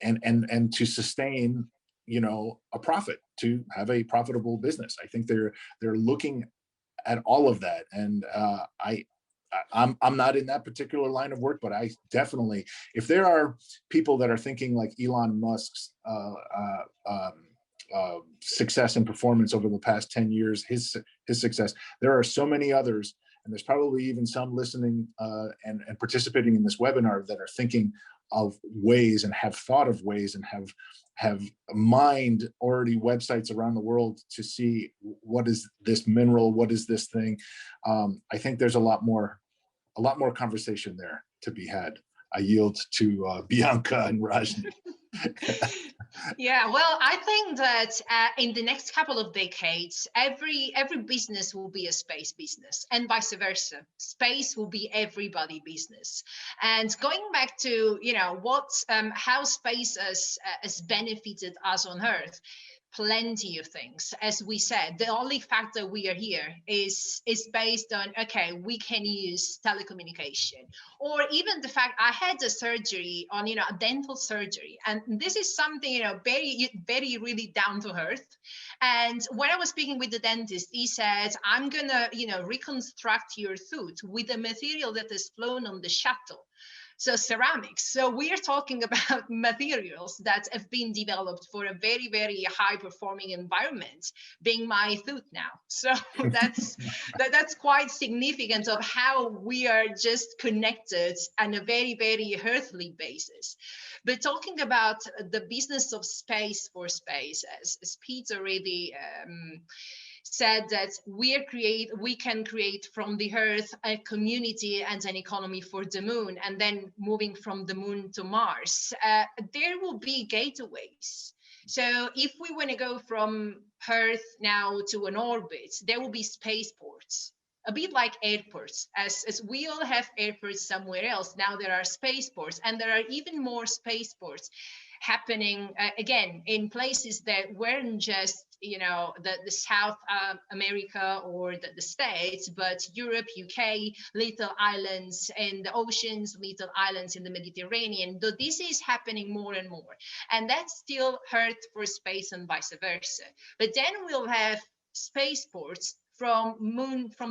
to sustain, you know, a profit, to have a profitable business. I think they're looking at all of that, and I'm not in that particular line of work, but I definitely, if there are people that are thinking like Elon Musk's success and performance over the past 10 years, his success, there are so many others, and there's probably even some listening and participating in this webinar that are thinking of ways and have thought of ways and have mined already websites around the world to see what is this mineral, what is this thing. I think there's a lot more conversation there to be had. I yield to Bianca and Rajani. Yeah, well, I think that in the next couple of decades, every business will be a space business, and vice versa. Space will be everybody business. And going back to, you know, how space has benefited us on Earth, plenty of things. As we said, the only fact that we are here is based on, okay, we can use telecommunication, or even the fact I had a surgery on, you know, a dental surgery, and this is something, you know, very really down to earth. And when I was speaking with the dentist, he said, I'm gonna, you know, reconstruct your tooth with the material that is flown on the shuttle. So ceramics. So we are talking about materials that have been developed for a very, very high performing environment, being my tooth now. So that's quite significant of how we are just connected on a very, very earthly basis. But talking about the business of space for space, as Peter really said, that we can create from the Earth a community and an economy for the moon, and then moving from the moon to Mars. There will be gateways. So if we want to go from Earth now to an orbit, there will be spaceports, a bit like airports. As we all have airports somewhere else, now there are spaceports, and there are even more spaceports happening again in places that weren't just, you know, the South America or the States, but Europe, UK, little islands in the oceans, little islands in the Mediterranean. Though this is happening more and more, and that's still Earth for space and vice versa. But then we'll have spaceports from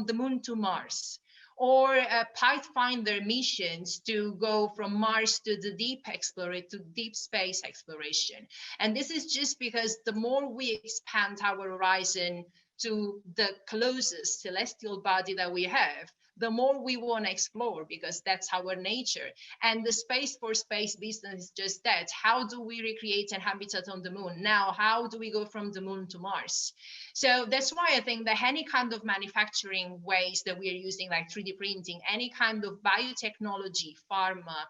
the moon to Mars, or Pathfinder missions to go from Mars to the deep space exploration. And this is just because the more we expand our horizon to the closest celestial body that we have, the more we want to explore, because that's our nature. And the space for space business is just that. How do we recreate a habitat on the moon? Now, how do we go from the moon to Mars? So that's why I think that any kind of manufacturing ways that we are using, like 3D printing, any kind of biotechnology, pharma,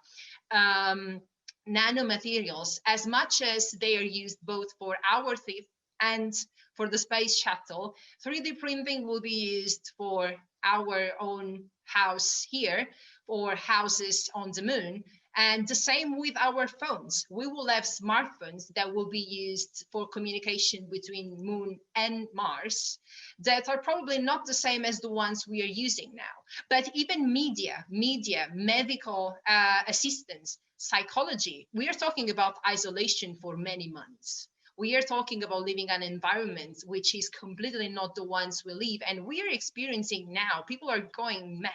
nanomaterials, as much as they are used both for our teeth and for the space shuttle, 3D printing will be used for our own house here, or houses on the moon. And the same with our phones. We will have smartphones that will be used for communication between Moon and Mars that are probably not the same as the ones we are using now. But even media, medical assistance, psychology, we are talking about isolation for many months. We are talking about living an environment which is completely not the ones we live. And we are experiencing now, people are going mad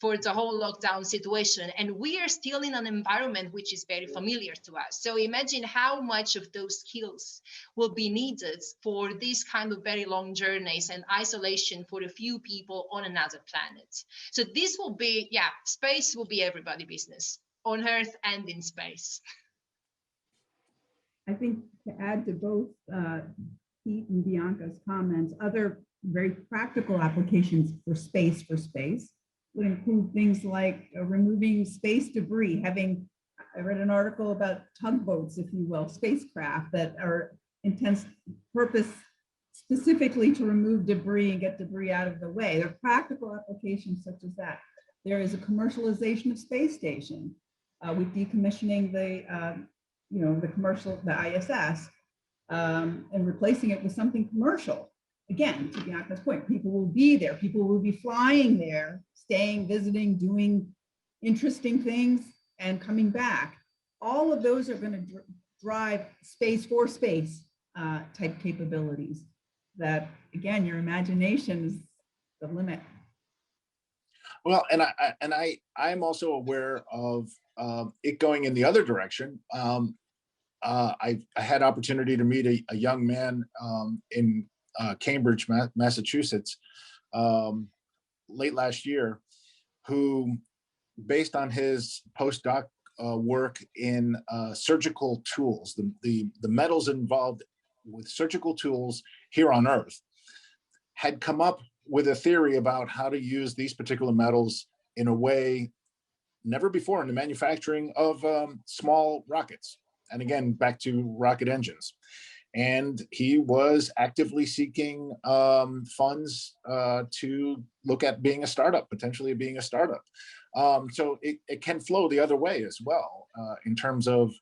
for the whole lockdown situation. And we are still in an environment which is very familiar to us. So imagine how much of those skills will be needed for these kind of very long journeys and isolation for a few people on another planet. So this will be, yeah, space will be everybody's business on Earth and in space. I think to add to both Pete and Bianca's comments, other very practical applications for space would include things like removing space debris. I read an article about tugboats, if you will, spacecraft that are intense purpose specifically to remove debris and get debris out of the way. There are practical applications such as that. There is a commercialization of space station with decommissioning the ISS and replacing it with something commercial. Again, to Bianca's point, people will be there. People will be flying there, staying, visiting, doing interesting things, and coming back. All of those are going to drive space for space type capabilities that, again, your imagination is the limit. Well, and I'm also aware of it going in the other direction. I had opportunity to meet a young man in Cambridge, Massachusetts, late last year, who, based on his postdoc work in surgical tools, the metals involved with surgical tools here on Earth, had come up with a theory about how to use these particular metals in a way never before in the manufacturing of small rockets. And again, back to rocket engines. And he was actively seeking funds to look at being a startup, potentially being a startup. So it can flow the other way as well in terms of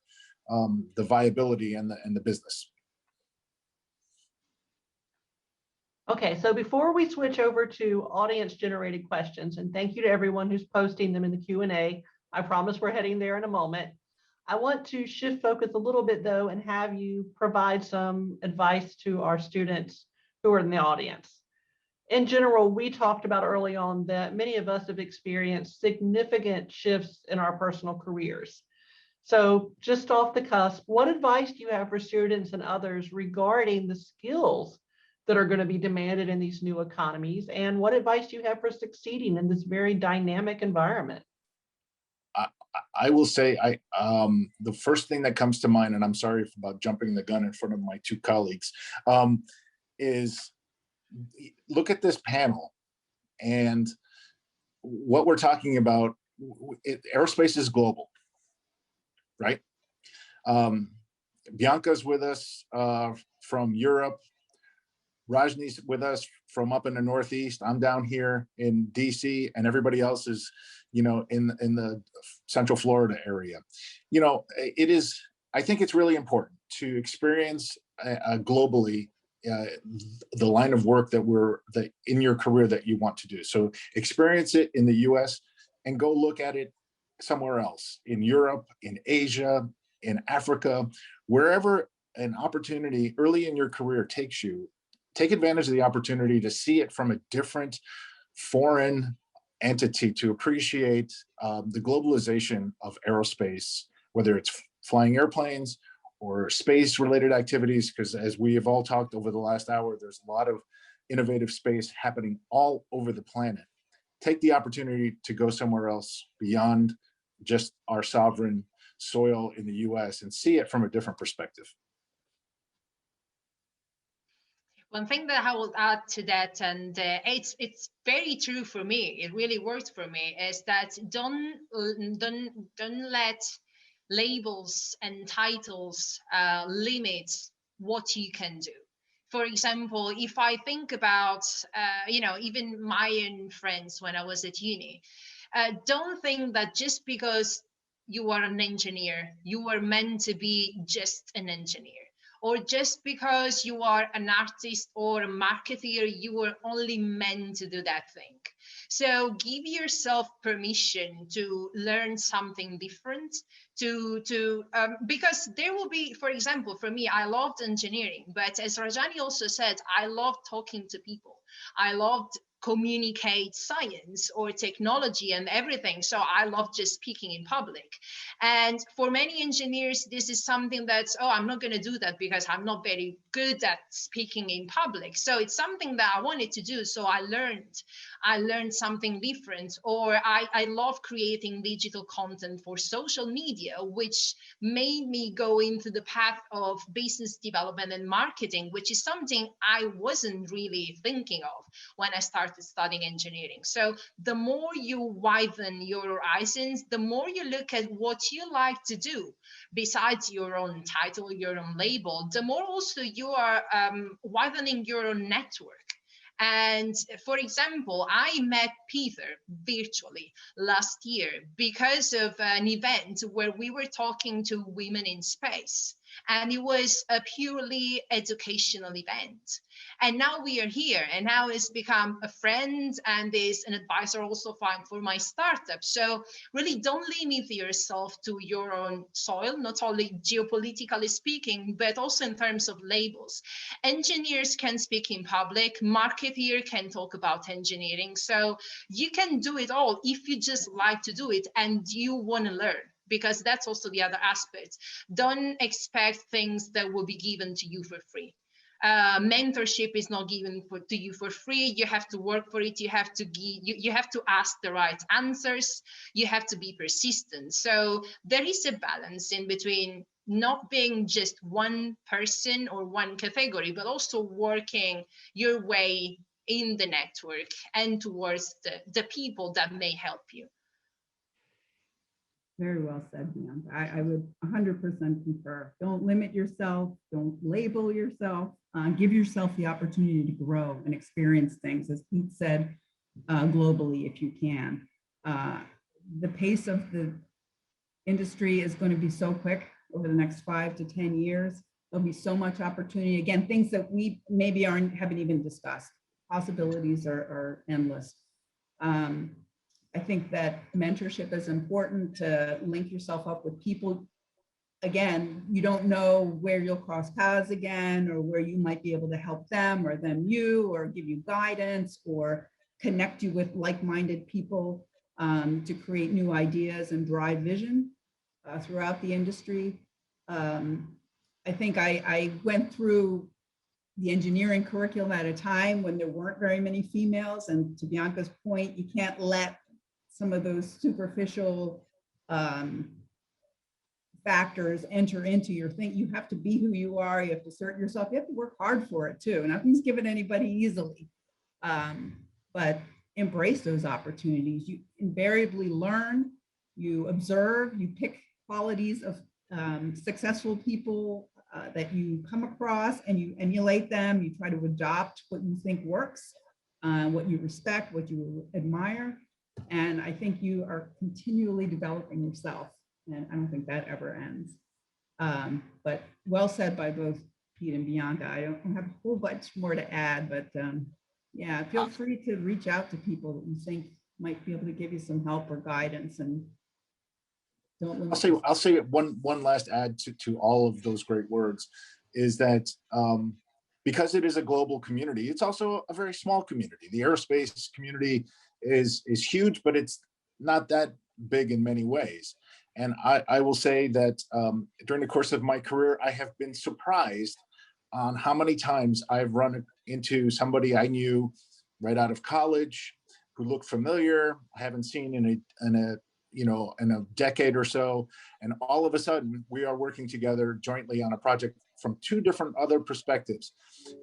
the viability and the business. Okay, so before we switch over to audience-generated questions, and thank you to everyone who's posting them in the Q&A, I promise we're heading there in a moment. I want to shift focus a little bit, though, and have you provide some advice to our students who are in the audience. In general, we talked about early on that many of us have experienced significant shifts in our personal careers. So just off the cusp, what advice do you have for students and others regarding the skills that are going to be demanded in these new economies? And what advice do you have for succeeding in this very dynamic environment? I will say the first thing that comes to mind, and I'm sorry about jumping the gun in front of my two colleagues, is look at this panel and what we're talking about. Aerospace is global, right? Bianca's with us from Europe. Rajani's with us from up in the Northeast. I'm down here in DC, and everybody else is, in the Central Florida area. I think it's really important to experience globally the line of work that in your career that you want to do. So experience it in the US and go look at it somewhere else, in Europe, in Asia, in Africa, wherever an opportunity early in your career takes you. Take advantage of the opportunity to see it from a different foreign entity, to appreciate the globalization of aerospace, whether it's flying airplanes or space-related activities, because as we have all talked over the last hour, there's a lot of innovative space happening all over the planet. Take the opportunity to go somewhere else beyond just our sovereign soil in the US and see it from a different perspective. One thing that I will add to that, and it's very true for me, it really worked for me, is that don't let labels and titles limit what you can do. For example, if I think about, even my own friends when I was at uni, don't think that just because you are an engineer, you are meant to be just an engineer. Or just because you are an artist or a marketer, you are only meant to do that thing. So give yourself permission to learn something different, because there will be, for example, for me, I loved engineering, but as Rajani also said, I loved talking to people. I loved communicate science or technology and everything. So I love just speaking in public. And for many engineers, this is something that's, oh, I'm not going to do that because I'm not very good at speaking in public. So it's something that I wanted to do. So I learned something different. Or I love creating digital content for social media, which made me go into the path of business development and marketing, which is something I wasn't really thinking of when I started studying engineering. So the more you widen your horizons, the more you look at what you like to do besides your own title, your own label, the more also you are widening your own network. And for example, I met Peter virtually last year because of an event where we were talking to women in space. And it was a purely educational event. And now we are here, and now it's become a friend and is an advisor also for my startup. So really don't limit yourself to your own soil, not only geopolitically speaking, but also in terms of labels. Engineers can speak in public, marketeer can talk about engineering. So you can do it all if you just like to do it and you want to learn. Because that's also the other aspect. Don't expect things that will be given to you for free. Mentorship is not given to you for free. You have to work for it. You have to you have to ask the right answers. You have to be persistent. So there is a balance in between not being just one person or one category, but also working your way in the network and towards the people that may help you. Very well said, Bianca. I would 100% concur. Don't limit yourself. Don't label yourself. Give yourself the opportunity to grow and experience things, as Pete said, globally, if you can. The pace of the industry is going to be so quick over the next 5 to 10 years. There'll be so much opportunity. Again, things that we maybe haven't even discussed. Possibilities are endless. I think that mentorship is important, to link yourself up with people. Again, you don't know where you'll cross paths again, or where you might be able to help them or them you, or give you guidance, or connect you with like-minded people to create new ideas and drive vision throughout the industry. I think I went through the engineering curriculum at a time when there weren't very many females. And to Bianca's point, you can't let some of those superficial factors enter into your thing. You have to be who you are. You have to assert yourself. You have to work hard for it too. Nothing's given anybody easily. But embrace those opportunities. You invariably learn, you observe, you pick qualities of successful people that you come across, and you emulate them. You try to adopt what you think works, what you respect, what you admire. And I think you are continually developing yourself. And I don't think that ever ends. But well said by both Pete and Bianca. I don't have a whole bunch more to add, but yeah, feel free to reach out to people that you think might be able to give you some help or guidance. And don't limit yourself. I'll say one last add to all of those great words is that because it is a global community, it's also a very small community. The aerospace community is huge, but it's not that big in many ways. And I will say that during the course of my career, I have been surprised on how many times I've run into somebody I knew right out of college who looked familiar, I haven't seen in a decade or so, and all of a sudden we are working together jointly on a project from two different other perspectives.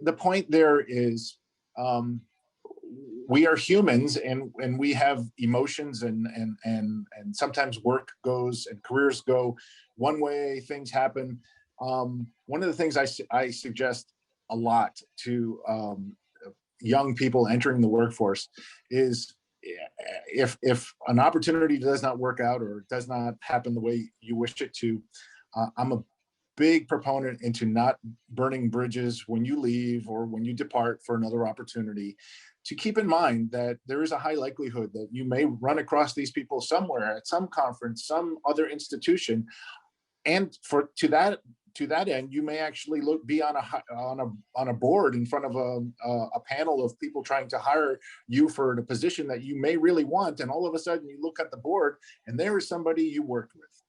The point there is we are humans, and we have emotions, and sometimes work goes and careers go one way, things happen. One of the things I suggest a lot to young people entering the workforce is if an opportunity does not work out or does not happen the way you wish it to, I'm a big proponent into not burning bridges when you leave or when you depart for another opportunity, to keep in mind that there is a high likelihood that you may run across these people somewhere at some conference, some other institution, and to that end, you may actually be on a board in front of a panel of people trying to hire you for the position that you may really want, and all of a sudden you look at the board and there is somebody you worked with,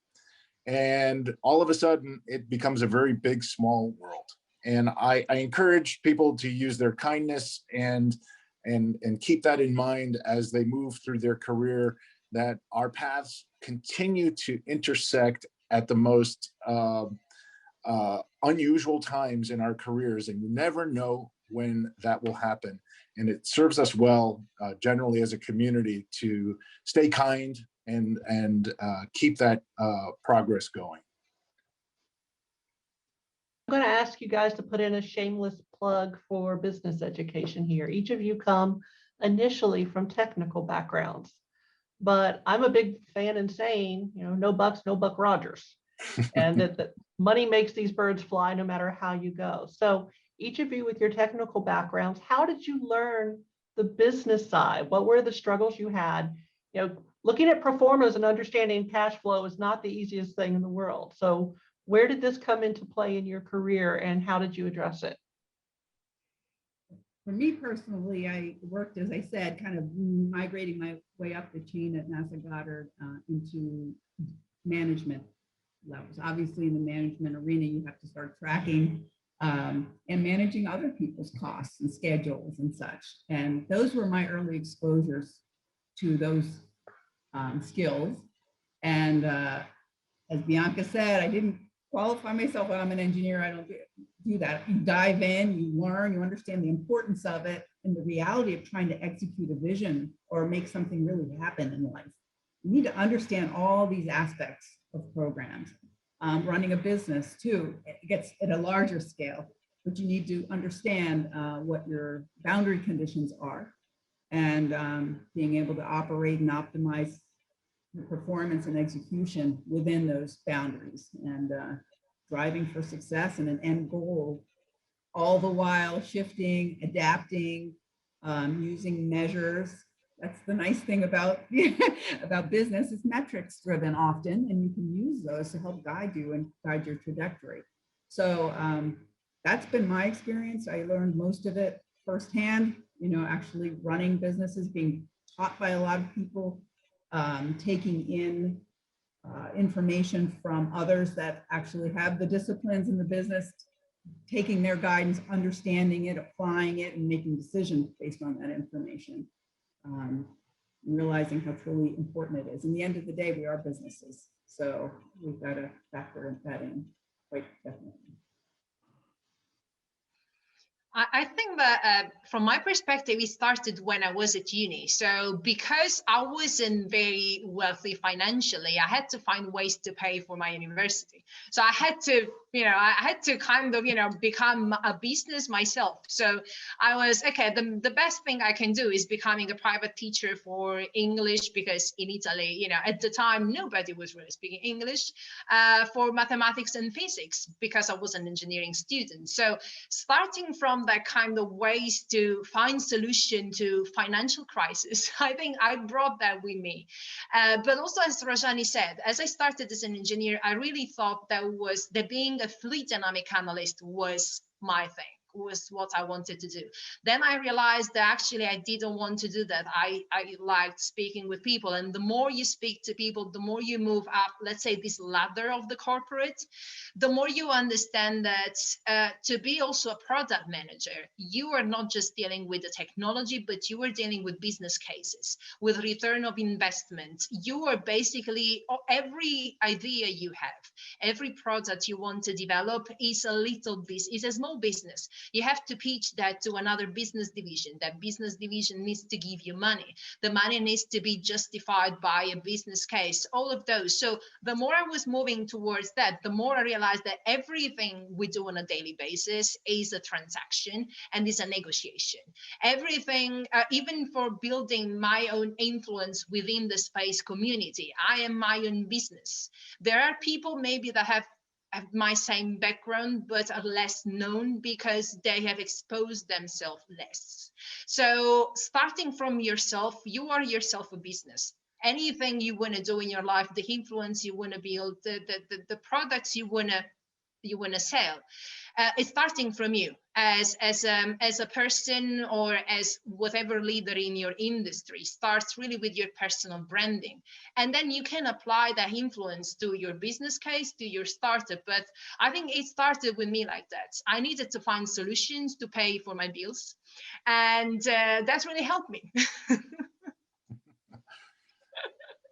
and all of a sudden it becomes a very big, small world. And I encourage people to use their kindness and keep that in mind as they move through their career, that our paths continue to intersect at the most unusual times in our careers, and you never know when that will happen. And it serves us well, generally as a community, to stay kind and keep that progress going. I'm going to ask you guys to put in a shameless plug for business education here. Each of you come initially from technical backgrounds, but I'm a big fan in saying, no bucks, no Buck Rogers, and that money makes these birds fly no matter how you go. So each of you with your technical backgrounds, how did you learn the business side? What were the struggles you had? Looking at performance and understanding cash flow is not the easiest thing in the world. So where did this come into play in your career, and how did you address it? For me personally, I worked, as I said, kind of migrating my way up the chain at NASA Goddard into management levels. Obviously, in the management arena, you have to start tracking and managing other people's costs and schedules and such. And those were my early exposures to those skills. And as Bianca said, I didn't qualify myself. I'm an engineer. I don't do that. You dive in, you learn, you understand the importance of it and the reality of trying to execute a vision or make something really happen in life. You need to understand all these aspects of programs. Running a business too, it gets at a larger scale, but you need to understand what your boundary conditions are, and being able to operate and optimize performance and execution within those boundaries, and driving for success and an end goal, all the while shifting, adapting, using measures. That's the nice thing about about business. It's metrics driven often, and you can use those to help guide you and guide your trajectory. So that's been my experience. I learned most of it firsthand, actually running businesses, being taught by a lot of people, taking in information from others that actually have the disciplines in the business, taking their guidance, understanding it, applying it, and making decisions based on that information, realizing how truly important it is. In the end of the day, we are businesses, so we've got to factor that in quite definitely. I think that from my perspective, it started when I was at uni. So because I wasn't very wealthy financially, I had to find ways to pay for my university. So I had to, kind of, become a business myself. So I was, okay, the best thing I can do is becoming a private teacher for English, because in Italy, at the time, nobody was really speaking English, for mathematics and physics, because I was an engineering student. So starting from that kind of ways to find solution to financial crisis, I think I brought that with me. But also, as Rajani said, as I started as an engineer, I really thought that being a fluid dynamic analyst was my thing, was what I wanted to do. Then I realized that actually I didn't want to do that. I liked speaking with people, and the more you speak to people, the more you move up, let's say, this ladder of the corporate, the more you understand that to be also a product manager, you are not just dealing with the technology, but you are dealing with business cases, with return of investment. You are basically, every idea you have, every product you want to develop is a small business. You have to pitch that to another business division. That business division needs to give you money. The money needs to be justified by a business case, all of those. So the more I was moving towards that, the more I realized that everything we do on a daily basis is a transaction and is a negotiation. Everything, even for building my own influence within the space community, I am my own business. There are people maybe that have my same background but are less known because they have exposed themselves less. So starting from yourself, you are yourself a business. Anything you want to do in your life, the influence you want to build, the products you want to sell, it's starting from you as a person or as whatever leader in your industry. Starts really with your personal branding, and then you can apply that influence to your business case, to your startup. But I think it started with me like that. I needed to find solutions to pay for my bills, and that's really helped me.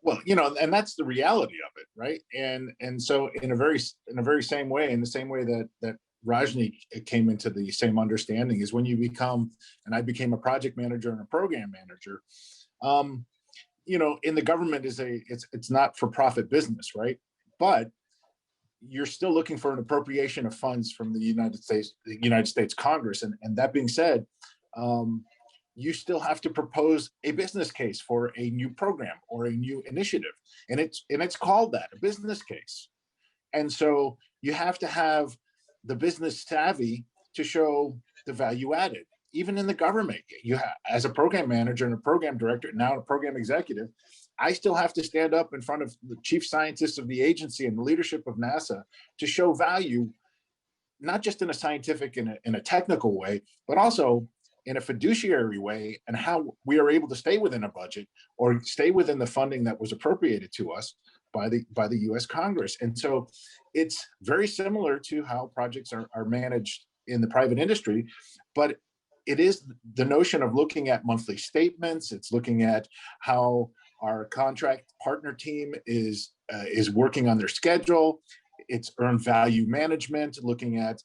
Well, and that's the reality of it, right? And so in a very same way, in the same way that Rajani came into the same understanding, is when you become, and I became a project manager and a program manager. In the government it's not for profit business, right? But you're still looking for an appropriation of funds from the United States Congress, and that being said, you still have to propose a business case for a new program or a new initiative. And it's called that, a business case. And so you have to have the business savvy to show the value added. Even in the government, you have, as a program manager and a program director, now a program executive, I still have to stand up in front of the chief scientists of the agency and the leadership of NASA to show value, not just in a scientific and in a technical way, but also in a fiduciary way, and how we are able to stay within a budget or stay within the funding that was appropriated to us by the US Congress. And so it's very similar to how projects are managed in the private industry, but it is the notion of looking at monthly statements. It's looking at how our contract partner team is working on their schedule. It's earned value management, looking at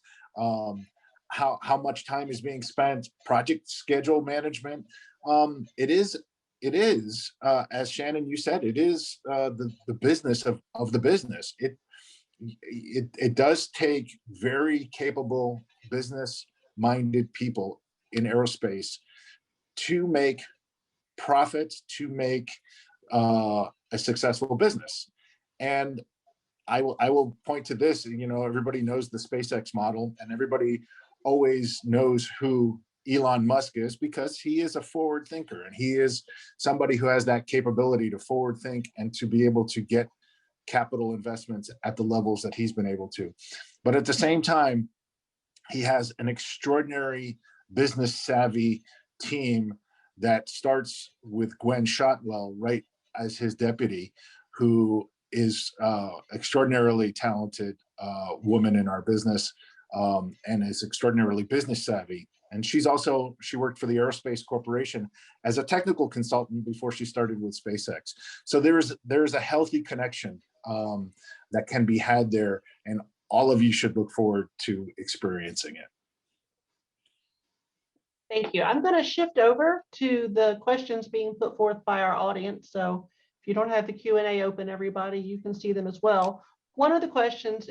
how much time is being spent, project schedule management. It is as Shannon, you said, it is the business of the business. It does take very capable business-minded people in aerospace to make profits, to make a successful business. And I will point to this. Everybody knows the SpaceX model, and everybody always knows who Elon Musk is, because he is a forward thinker, and he is somebody who has that capability to forward think and to be able to get capital investments at the levels that he's been able to. But at the same time, he has an extraordinary business savvy team that starts with Gwen Shotwell right as his deputy, who is extraordinarily talented woman in our business, and is extraordinarily business savvy. And she worked for the Aerospace Corporation as a technical consultant before she started with SpaceX. So there's a healthy connection that can be had there, and all of you should look forward to experiencing it. Thank you. I'm going to shift over to the questions being put forth by our audience. So if you don't have the Q&A open, everybody, you can see them as well. One of the questions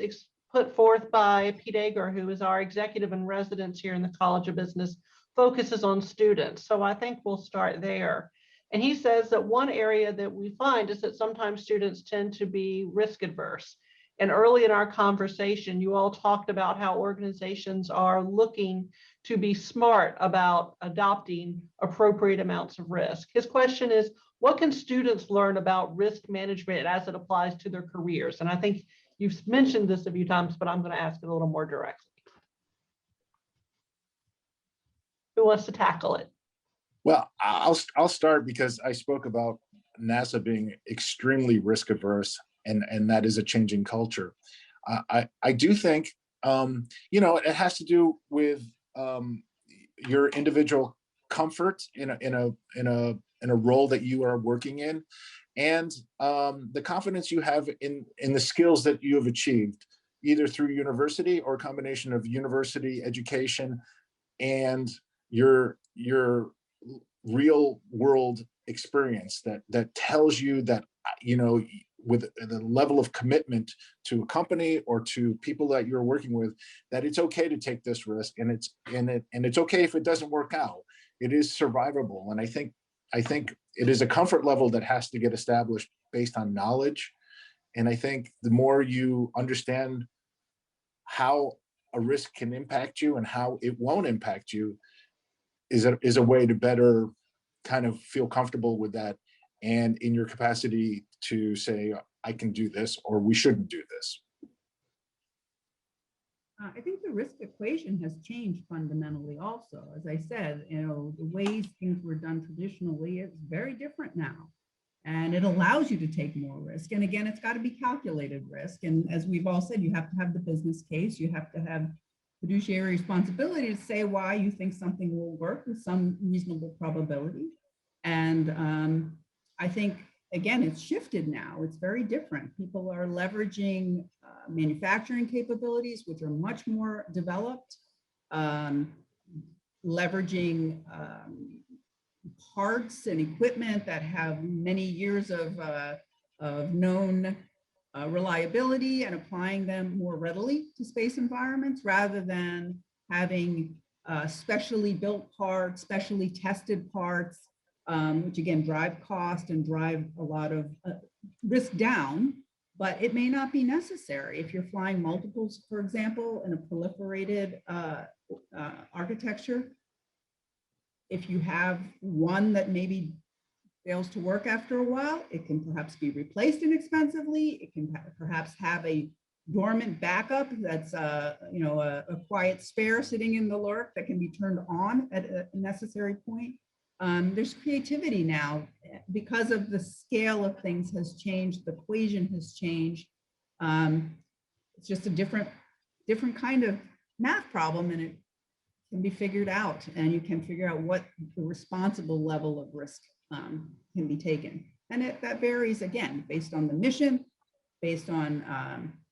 put forth by Pete Agar, who is our executive in residence here in the College of Business, focuses on students. So I think we'll start there. And he says that one area that we find is that sometimes students tend to be risk adverse. And early in our conversation, you all talked about how organizations are looking to be smart about adopting appropriate amounts of risk. His question is, what can students learn about risk management as it applies to their careers? And I think you've mentioned this a few times, but I'm going to ask it a little more directly. Who wants to tackle it? Well, I'll start, because I spoke about NASA being extremely risk averse, and that is a changing culture. I do think it has to do with your individual comfort in a role that you are working in, and the confidence you have in the skills that you have achieved, either through university or a combination of university education and your real world experience that tells you that, you know, with the level of commitment to a company or to people that you're working with, that it's okay to take this risk, and it's okay if it doesn't work out. It is survivable. And I think it is a comfort level that has to get established based on knowledge. And I think the more you understand how a risk can impact you and how it won't impact you, is a way to better kind of feel comfortable with that, and in your capacity to say, I can do this, or we shouldn't do this. I think the risk equation has changed fundamentally also. As I said, you know, the ways things were done traditionally, it's very different now. And it allows you to take more risk. And again, it's got to be calculated risk. And as we've all said, you have to have the business case. You have to have fiduciary responsibility to say why you think something will work with some reasonable probability. And I think, again, it's shifted now. It's very different. People are leveraging manufacturing capabilities, which are much more developed, leveraging parts and equipment that have many years of known reliability, and applying them more readily to space environments, rather than having specially built parts, specially tested parts, which again drive cost and drive a lot of risk down. But it may not be necessary if you're flying multiples, for example, in a proliferated architecture. If you have one that maybe fails to work after a while, it can perhaps be replaced inexpensively. It can perhaps have a dormant backup that's a quiet spare sitting in the lurk that can be turned on at a necessary point. There's creativity now because of the scale of things has changed. The equation has changed. It's just a different kind of math problem, and it can be figured out, and you can figure out what the responsible level of risk can be taken. And that varies, again, based on the mission, based on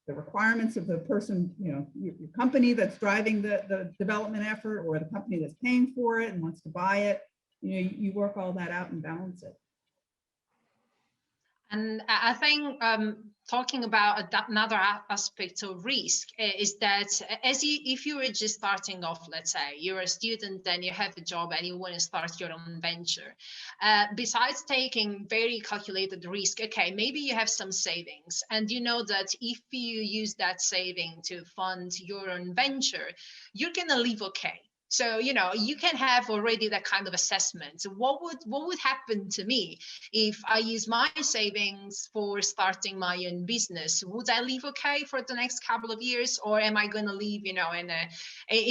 the requirements of the person, you know, your company that's driving the development effort, or the company that's paying for it and wants to buy it. You know, you work all that out and balance it. And I think talking about another aspect of risk is that if you were just starting off, let's say you're a student and you have a job and you want to start your own venture, besides taking very calculated risk, okay, maybe you have some savings, and you know that if you use that saving to fund your own venture, you're gonna live okay. So, you know, you can have already that kind of assessment. What would happen to me if I use my savings for starting my own business? Would I live okay for the next couple of years, or am I going to live, you know, in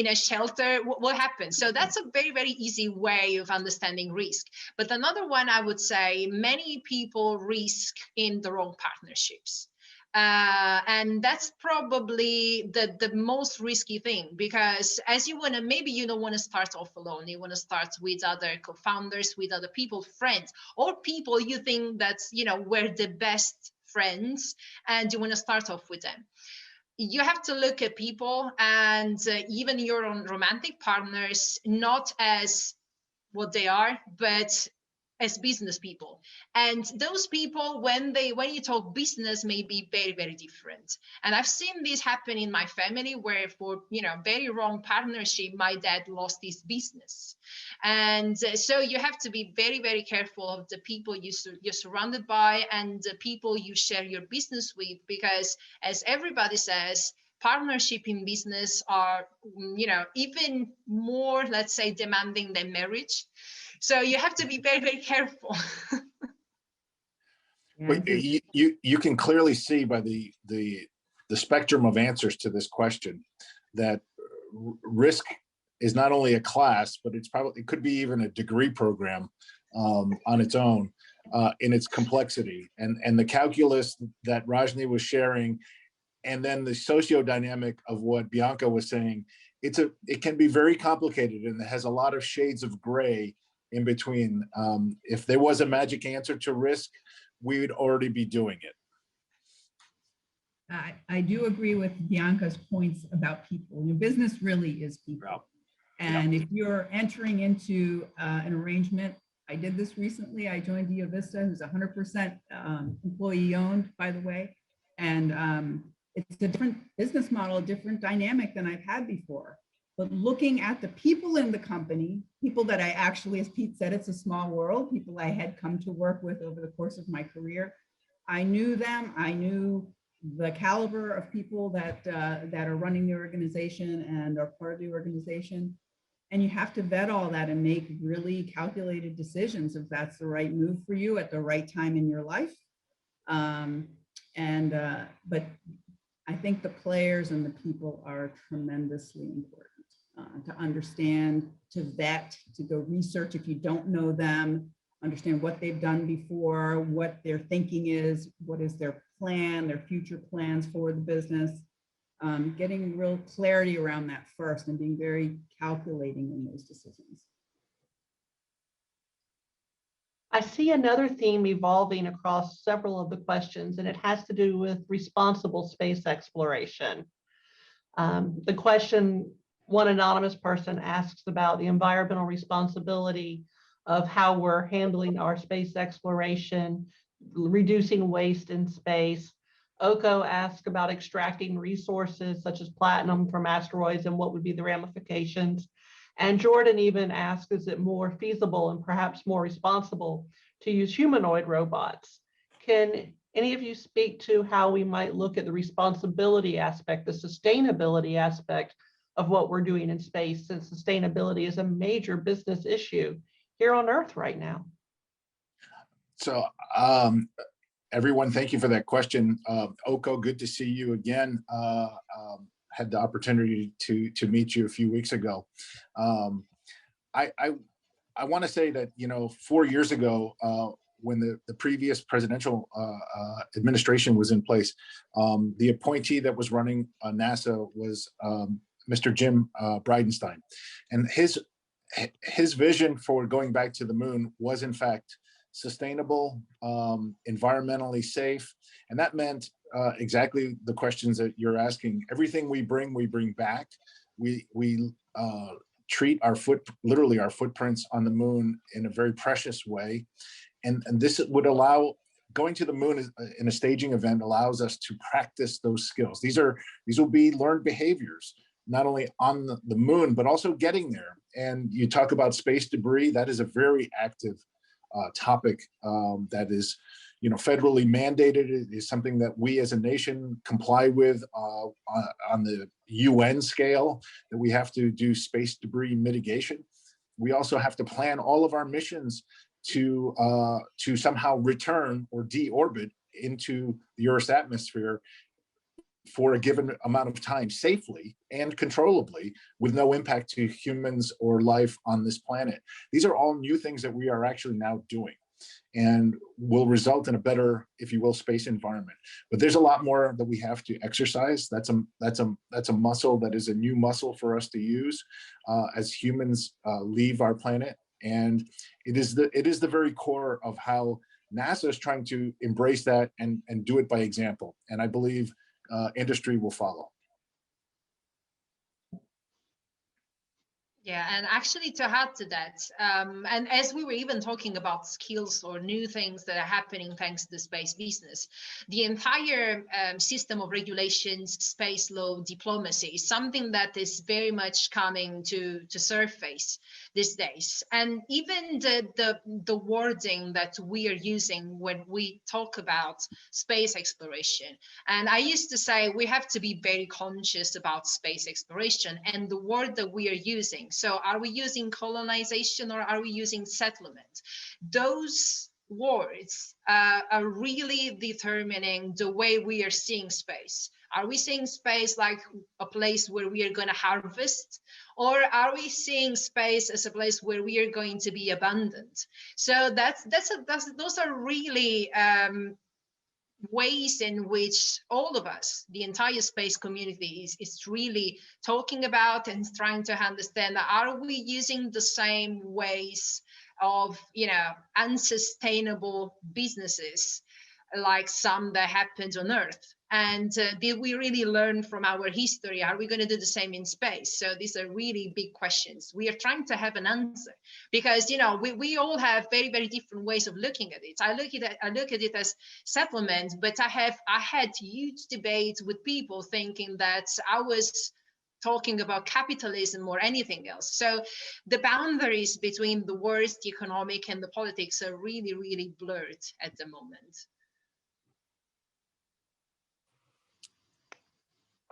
a shelter? What happens? So that's a very, very easy way of understanding risk. But another one, I would say, many people risk in the wrong partnerships. And that's probably the most risky thing, because as you want to, maybe you don't want to start off alone. You want to start with other co-founders, with other people, friends, or people you think that's, you know, we're the best friends, and you want to start off with them. You have to look at people, and even your own romantic partners, not as what they are, but as business people. And those people, when you talk business, may be very, very different. And I've seen this happen in my family, where for, you know, very wrong partnership, my dad lost his business. And so you have to be very, very careful of the people you're surrounded by, and the people you share your business with, because as everybody says, partnership in business are, you know, even more, let's say, demanding than marriage. So you have to be very, very careful. But you can clearly see by the spectrum of answers to this question that risk is not only a class, but it could be even a degree program on its own in its complexity, and the calculus that Rajani was sharing, and then the socio-dynamic of what Bianca was saying. It can be very complicated, and it has a lot of shades of gray in between. If there was a magic answer to risk, we would already be doing it. I do agree with Bianca's points about people. Your business really is people. And if you're entering into an arrangement, I did this recently. I joined Vista, who's 100% employee owned, by the way. And it's a different business model, a different dynamic than I've had before. But looking at the people in the company, people that I actually, as Pete said, it's a small world, people I had come to work with over the course of my career. I knew them. I knew the caliber of people that are running the organization and are part of the organization. And you have to vet all that and make really calculated decisions if that's the right move for you at the right time in your life. But I think the players and the people are tremendously important to understand, to vet, to go research if you don't know them, understand what they've done before, what their thinking is, what is their plan, their future plans for the business. Getting real clarity around that first and being very calculating in those decisions. I see another theme evolving across several of the questions, and it has to do with responsible space exploration. The question one anonymous person asks about the environmental responsibility of how we're handling our space exploration, reducing waste in space. Oko asked about extracting resources such as platinum from asteroids and what would be the ramifications. And Jordan even asked, is it more feasible and perhaps more responsible to use humanoid robots? Can any of you speak to how we might look at the responsibility aspect, the sustainability aspect of what we're doing in space, since sustainability is a major business issue here on Earth right now? So, everyone, thank you for that question. Oko, good to see you again. Had the opportunity to meet you a few weeks ago. I want to say that, 4 years ago, when the previous presidential administration was in place, the appointee that was running NASA was Mr. Jim Bridenstine, and his vision for going back to the moon was in fact sustainable, environmentally safe, and that meant exactly the questions that you're asking. Everything we bring back. We treat literally our footprints on the moon in a very precious way, and this would allow going to the moon in a staging event allows us to practice those skills. These will be learned behaviors, not only on the moon but also getting there. And you talk about space debris. That is a very active topic that is, federally mandated. It is something that we as a nation comply with on the UN scale, that we have to do space debris mitigation. We also have to plan all of our missions to somehow return or deorbit into the Earth's atmosphere for a given amount of time safely and controllably with no impact to humans or life on this planet. These are all new things that we are actually now doing and will result in a better, if you will, space environment. But there's a lot more that we have to exercise. That's a muscle that is a new muscle for us to use as humans leave our planet. And it is the very core of how NASA is trying to embrace that and do it by example. And I believe industry will follow. Yeah, and actually to add to that, and as we were even talking about skills or new things that are happening thanks to the space business, the entire system of regulations, space law, diplomacy is something that is very much coming to surface these days. And even the wording that we are using when we talk about space exploration. And I used to say we have to be very conscious about space exploration and the word that we are using. So are we using colonization or are we using settlement? Those words are really determining the way we are seeing space. Are we seeing space like a place where we are going to harvest? Or are we seeing space as a place where we are going to be abandoned? So those are really ways in which all of us, the entire space community, is really talking about and trying to understand, are we using the same ways of, unsustainable businesses like some that happened on Earth? And did we really learn from our history? Are we going to do the same in space? So these are really big questions. We are trying to have an answer because, you know, we all have very, very different ways of looking at it. I look at it as settlement, but I had huge debates with people thinking that I was talking about capitalism or anything else. So the boundaries between the worst, the economic, and the politics are really, really blurred at the moment.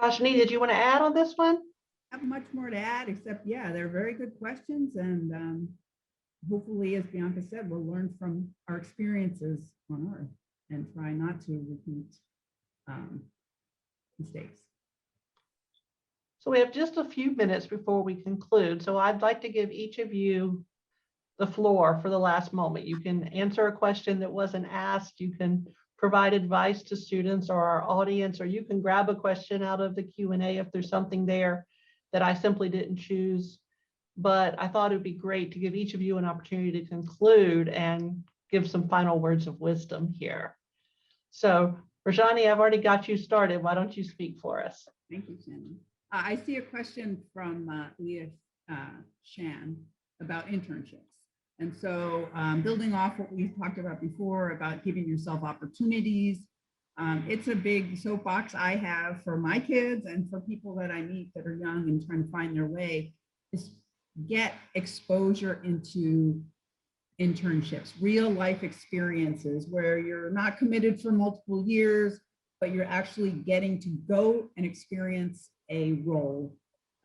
Rajani, did you want to add on this one? Not much more to add, except, yeah, they're very good questions. And hopefully, as Bianca said, we'll learn from our experiences on Earth and try not to repeat mistakes. So we have just a few minutes before we conclude. So I'd like to give each of you the floor for the last moment. You can answer a question that wasn't asked. You can provide advice to students or our audience, or you can grab a question out of the Q&A if there's something there that I simply didn't choose. But I thought it'd be great to give each of you an opportunity to conclude and give some final words of wisdom here. So Rajani, I've already got you started. Why don't you speak for us? Thank you, Shannon. I see a question from Leah Shan about internships. And so building off what we talked about before about giving yourself opportunities, it's a big soapbox I have for my kids and for people that I meet that are young and trying to find their way, is get exposure into internships, real life experiences where you're not committed for multiple years, but you're actually getting to go and experience a role,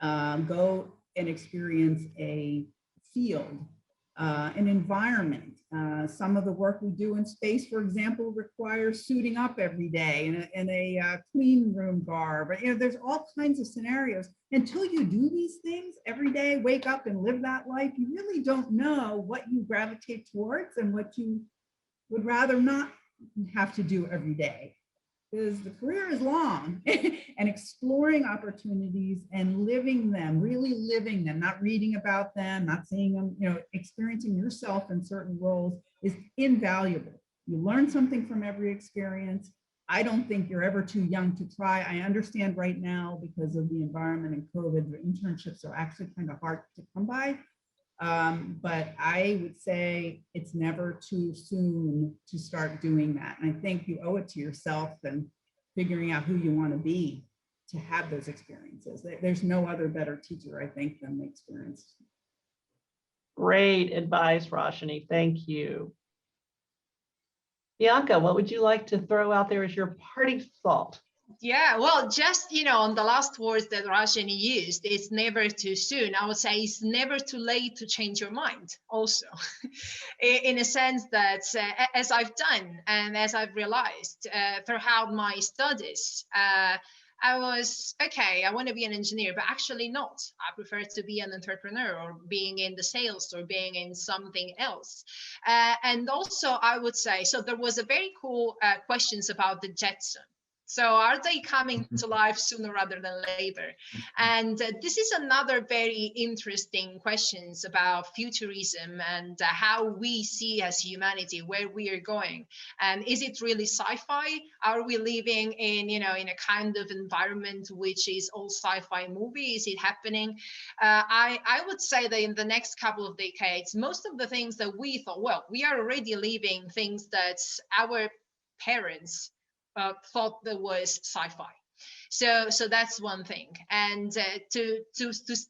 go and experience a field, an environment. Some of the work we do in space, for example, requires suiting up every day in a clean room garb. But, you know, there's all kinds of scenarios. Until you do these things every day, wake up and live that life, you really don't know what you gravitate towards and what you would rather not have to do every day. Because the career is long and exploring opportunities and living them, really living them, not reading about them, not seeing them, you know, experiencing yourself in certain roles is invaluable. You learn something from every experience. I don't think you're ever too young to try. I understand right now because of the environment and COVID, the internships are actually kind of hard to come by. But I would say it's never too soon to start doing that. And I think you owe it to yourself and figuring out who you want to be to have those experiences. There's no other better teacher, I think, than the experience. Great advice, Rajani. Thank you. Bianca, what would you like to throw out there as your parting thought? Yeah, well, just, you know, on the last words that Rajani used, it's never too soon. I would say it's never too late to change your mind also, in a sense that as I've done and as I've realized throughout my studies, I was, okay, I want to be an engineer, but actually not. I prefer to be an entrepreneur or being in the sales or being in something else. And also I would say, so there was a very cool questions about the Jetson. So are they coming to life sooner rather than later? And this is another very interesting questions about futurism and how we see as humanity, where we are going. And is it really sci-fi? Are we living in, you know, in a kind of environment which is all sci-fi movie? Is it happening? I would say that in the next couple of decades, most of the things that we thought, well, we are already living things that our parents thought that was sci-fi. So that's one thing. And to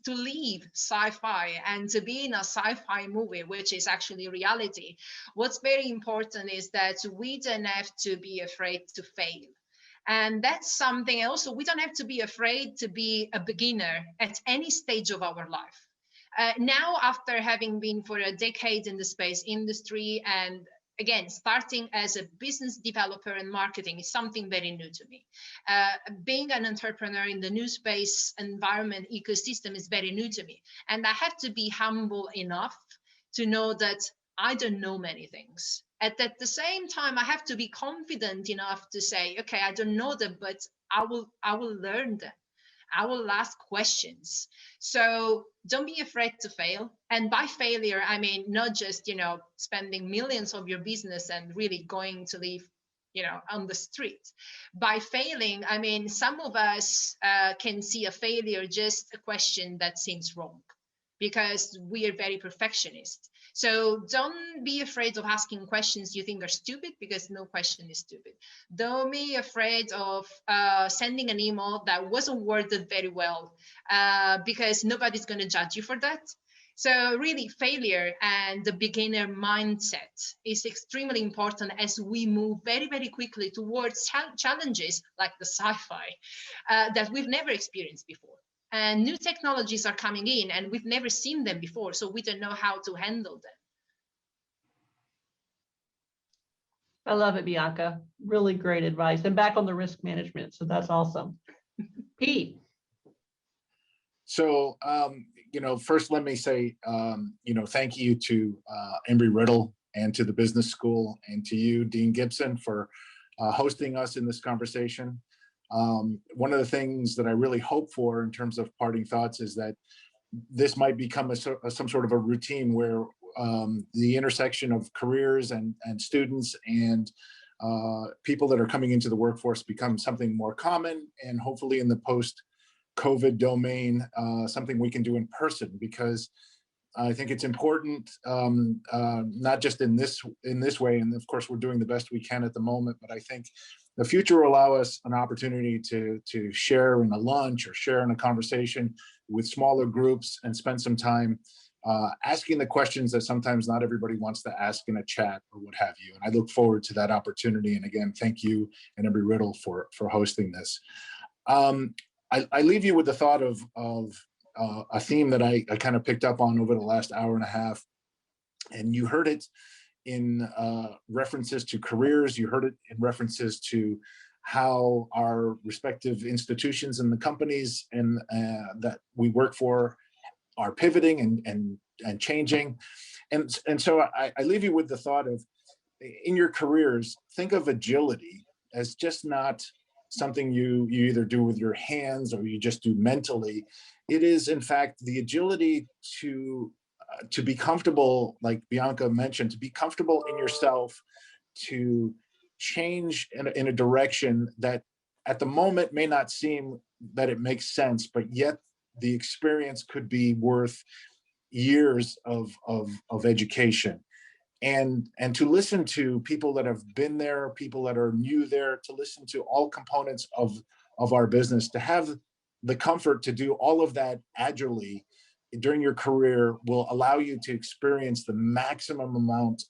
leave sci-fi and to be in a sci-fi movie, which is actually reality, what's very important is that we don't have to be afraid to fail. And that's something also, we don't have to be afraid to be a beginner at any stage of our life. Now, after having been for a decade in the space industry and again, starting as a business developer and marketing is something very new to me. Being an entrepreneur in the new space environment ecosystem is very new to me. And I have to be humble enough to know that I don't know many things. At the same time, I have to be confident enough to say, okay, I don't know them, but I will learn them. I will ask questions. So don't be afraid to fail. And by failure, I mean, not just, you know, spending millions of your business and really going to live on the street. By failing, I mean, some of us can see a failure just a question that seems wrong, because we are very perfectionist. So don't be afraid of asking questions you think are stupid, because no question is stupid. Don't be afraid of sending an email that wasn't worded very well, because nobody's going to judge you for that. So really, failure and the beginner mindset is extremely important as we move very, very quickly towards challenges like the sci-fi that we've never experienced before. And new technologies are coming in and we've never seen them before, so we don't know how to handle them. I love it, Bianca. Really great advice. And back on the risk management, so that's awesome. Pete. So, first let me say, thank you to Embry-Riddle and to the business school and to you, Dean Gibson, for hosting us in this conversation. One of the things that I really hope for in terms of parting thoughts is that this might become some sort of a routine where the intersection of careers and students and people that are coming into the workforce becomes something more common, and hopefully in the post-COVID domain, something we can do in person, because I think it's important, not just in this way, and of course we're doing the best we can at the moment, but I think the future will allow us an opportunity to share in a lunch or share in a conversation with smaller groups and spend some time asking the questions that sometimes not everybody wants to ask in a chat or what have you. And I look forward to that opportunity. And again, thank you and Embry-Riddle for hosting this. I leave you with the thought of a theme that I kind of picked up on over the last hour and a half. And you heard it in references to careers, you heard it in references to how our respective institutions and the companies and that we work for are pivoting and changing. And so I leave you with the thought of, in your careers, think of agility as just not something you either do with your hands or you just do mentally. It is, in fact, the agility to be comfortable, like Bianca mentioned, to be comfortable in yourself, to change in a direction that at the moment may not seem that it makes sense, but yet the experience could be worth years of education. And to listen to people that have been there, people that are new there, to listen to all components of our business, to have the comfort to do all of that agilely during your career will allow you to experience the maximum amount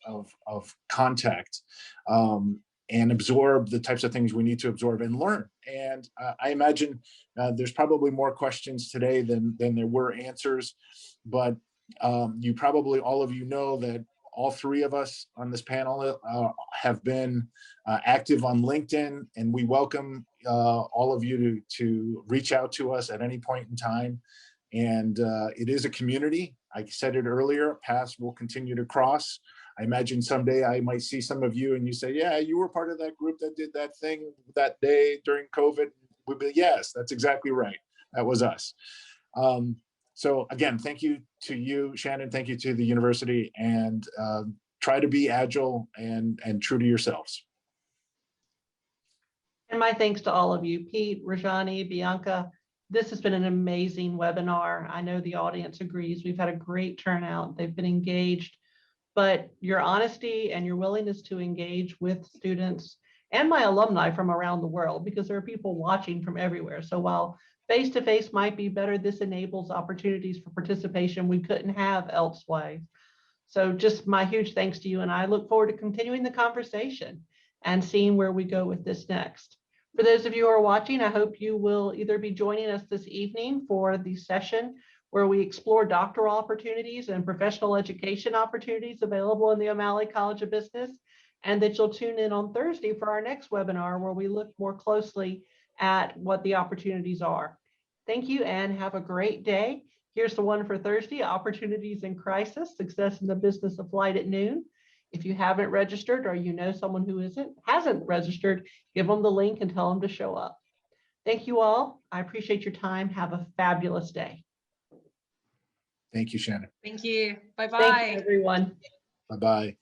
of contact and absorb the types of things we need to absorb and learn. And I imagine there's probably more questions today than there were answers, but you probably, all of you know that all three of us on this panel have been active on LinkedIn, and we welcome all of you to reach out to us at any point in time. And it is a community. I said it earlier, paths will continue to cross. I imagine someday I might see some of you and you say, yeah, you were part of that group that did that thing that day during COVID. We'd be, yes, that's exactly right. That was us. So again, thank you to you, Shannon. Thank you to the university, and try to be agile and true to yourselves. And my thanks to all of you, Pete, Rajani, Bianca. This has been an amazing webinar. I know the audience agrees. We've had a great turnout. They've been engaged, but your honesty and your willingness to engage with students and my alumni from around the world, because there are people watching from everywhere. So while face-to-face might be better, this enables opportunities for participation we couldn't have elsewhere. So just my huge thanks to you, and I look forward to continuing the conversation and seeing where we go with this next. For those of you who are watching, I hope you will either be joining us this evening for the session where we explore doctoral opportunities and professional education opportunities available in the O'Malley College of Business, and that you'll tune in on Thursday for our next webinar where we look more closely at what the opportunities are. Thank you and have a great day. Here's the one for Thursday: Opportunities in Crisis, Success in the Business of Flight at noon. If you haven't registered or you know someone who hasn't registered, give them the link and tell them to show up. Thank you all. I appreciate your time. Have a fabulous day. Thank you, Shannon. Thank you. Bye-bye. Thank you, everyone. Bye-bye.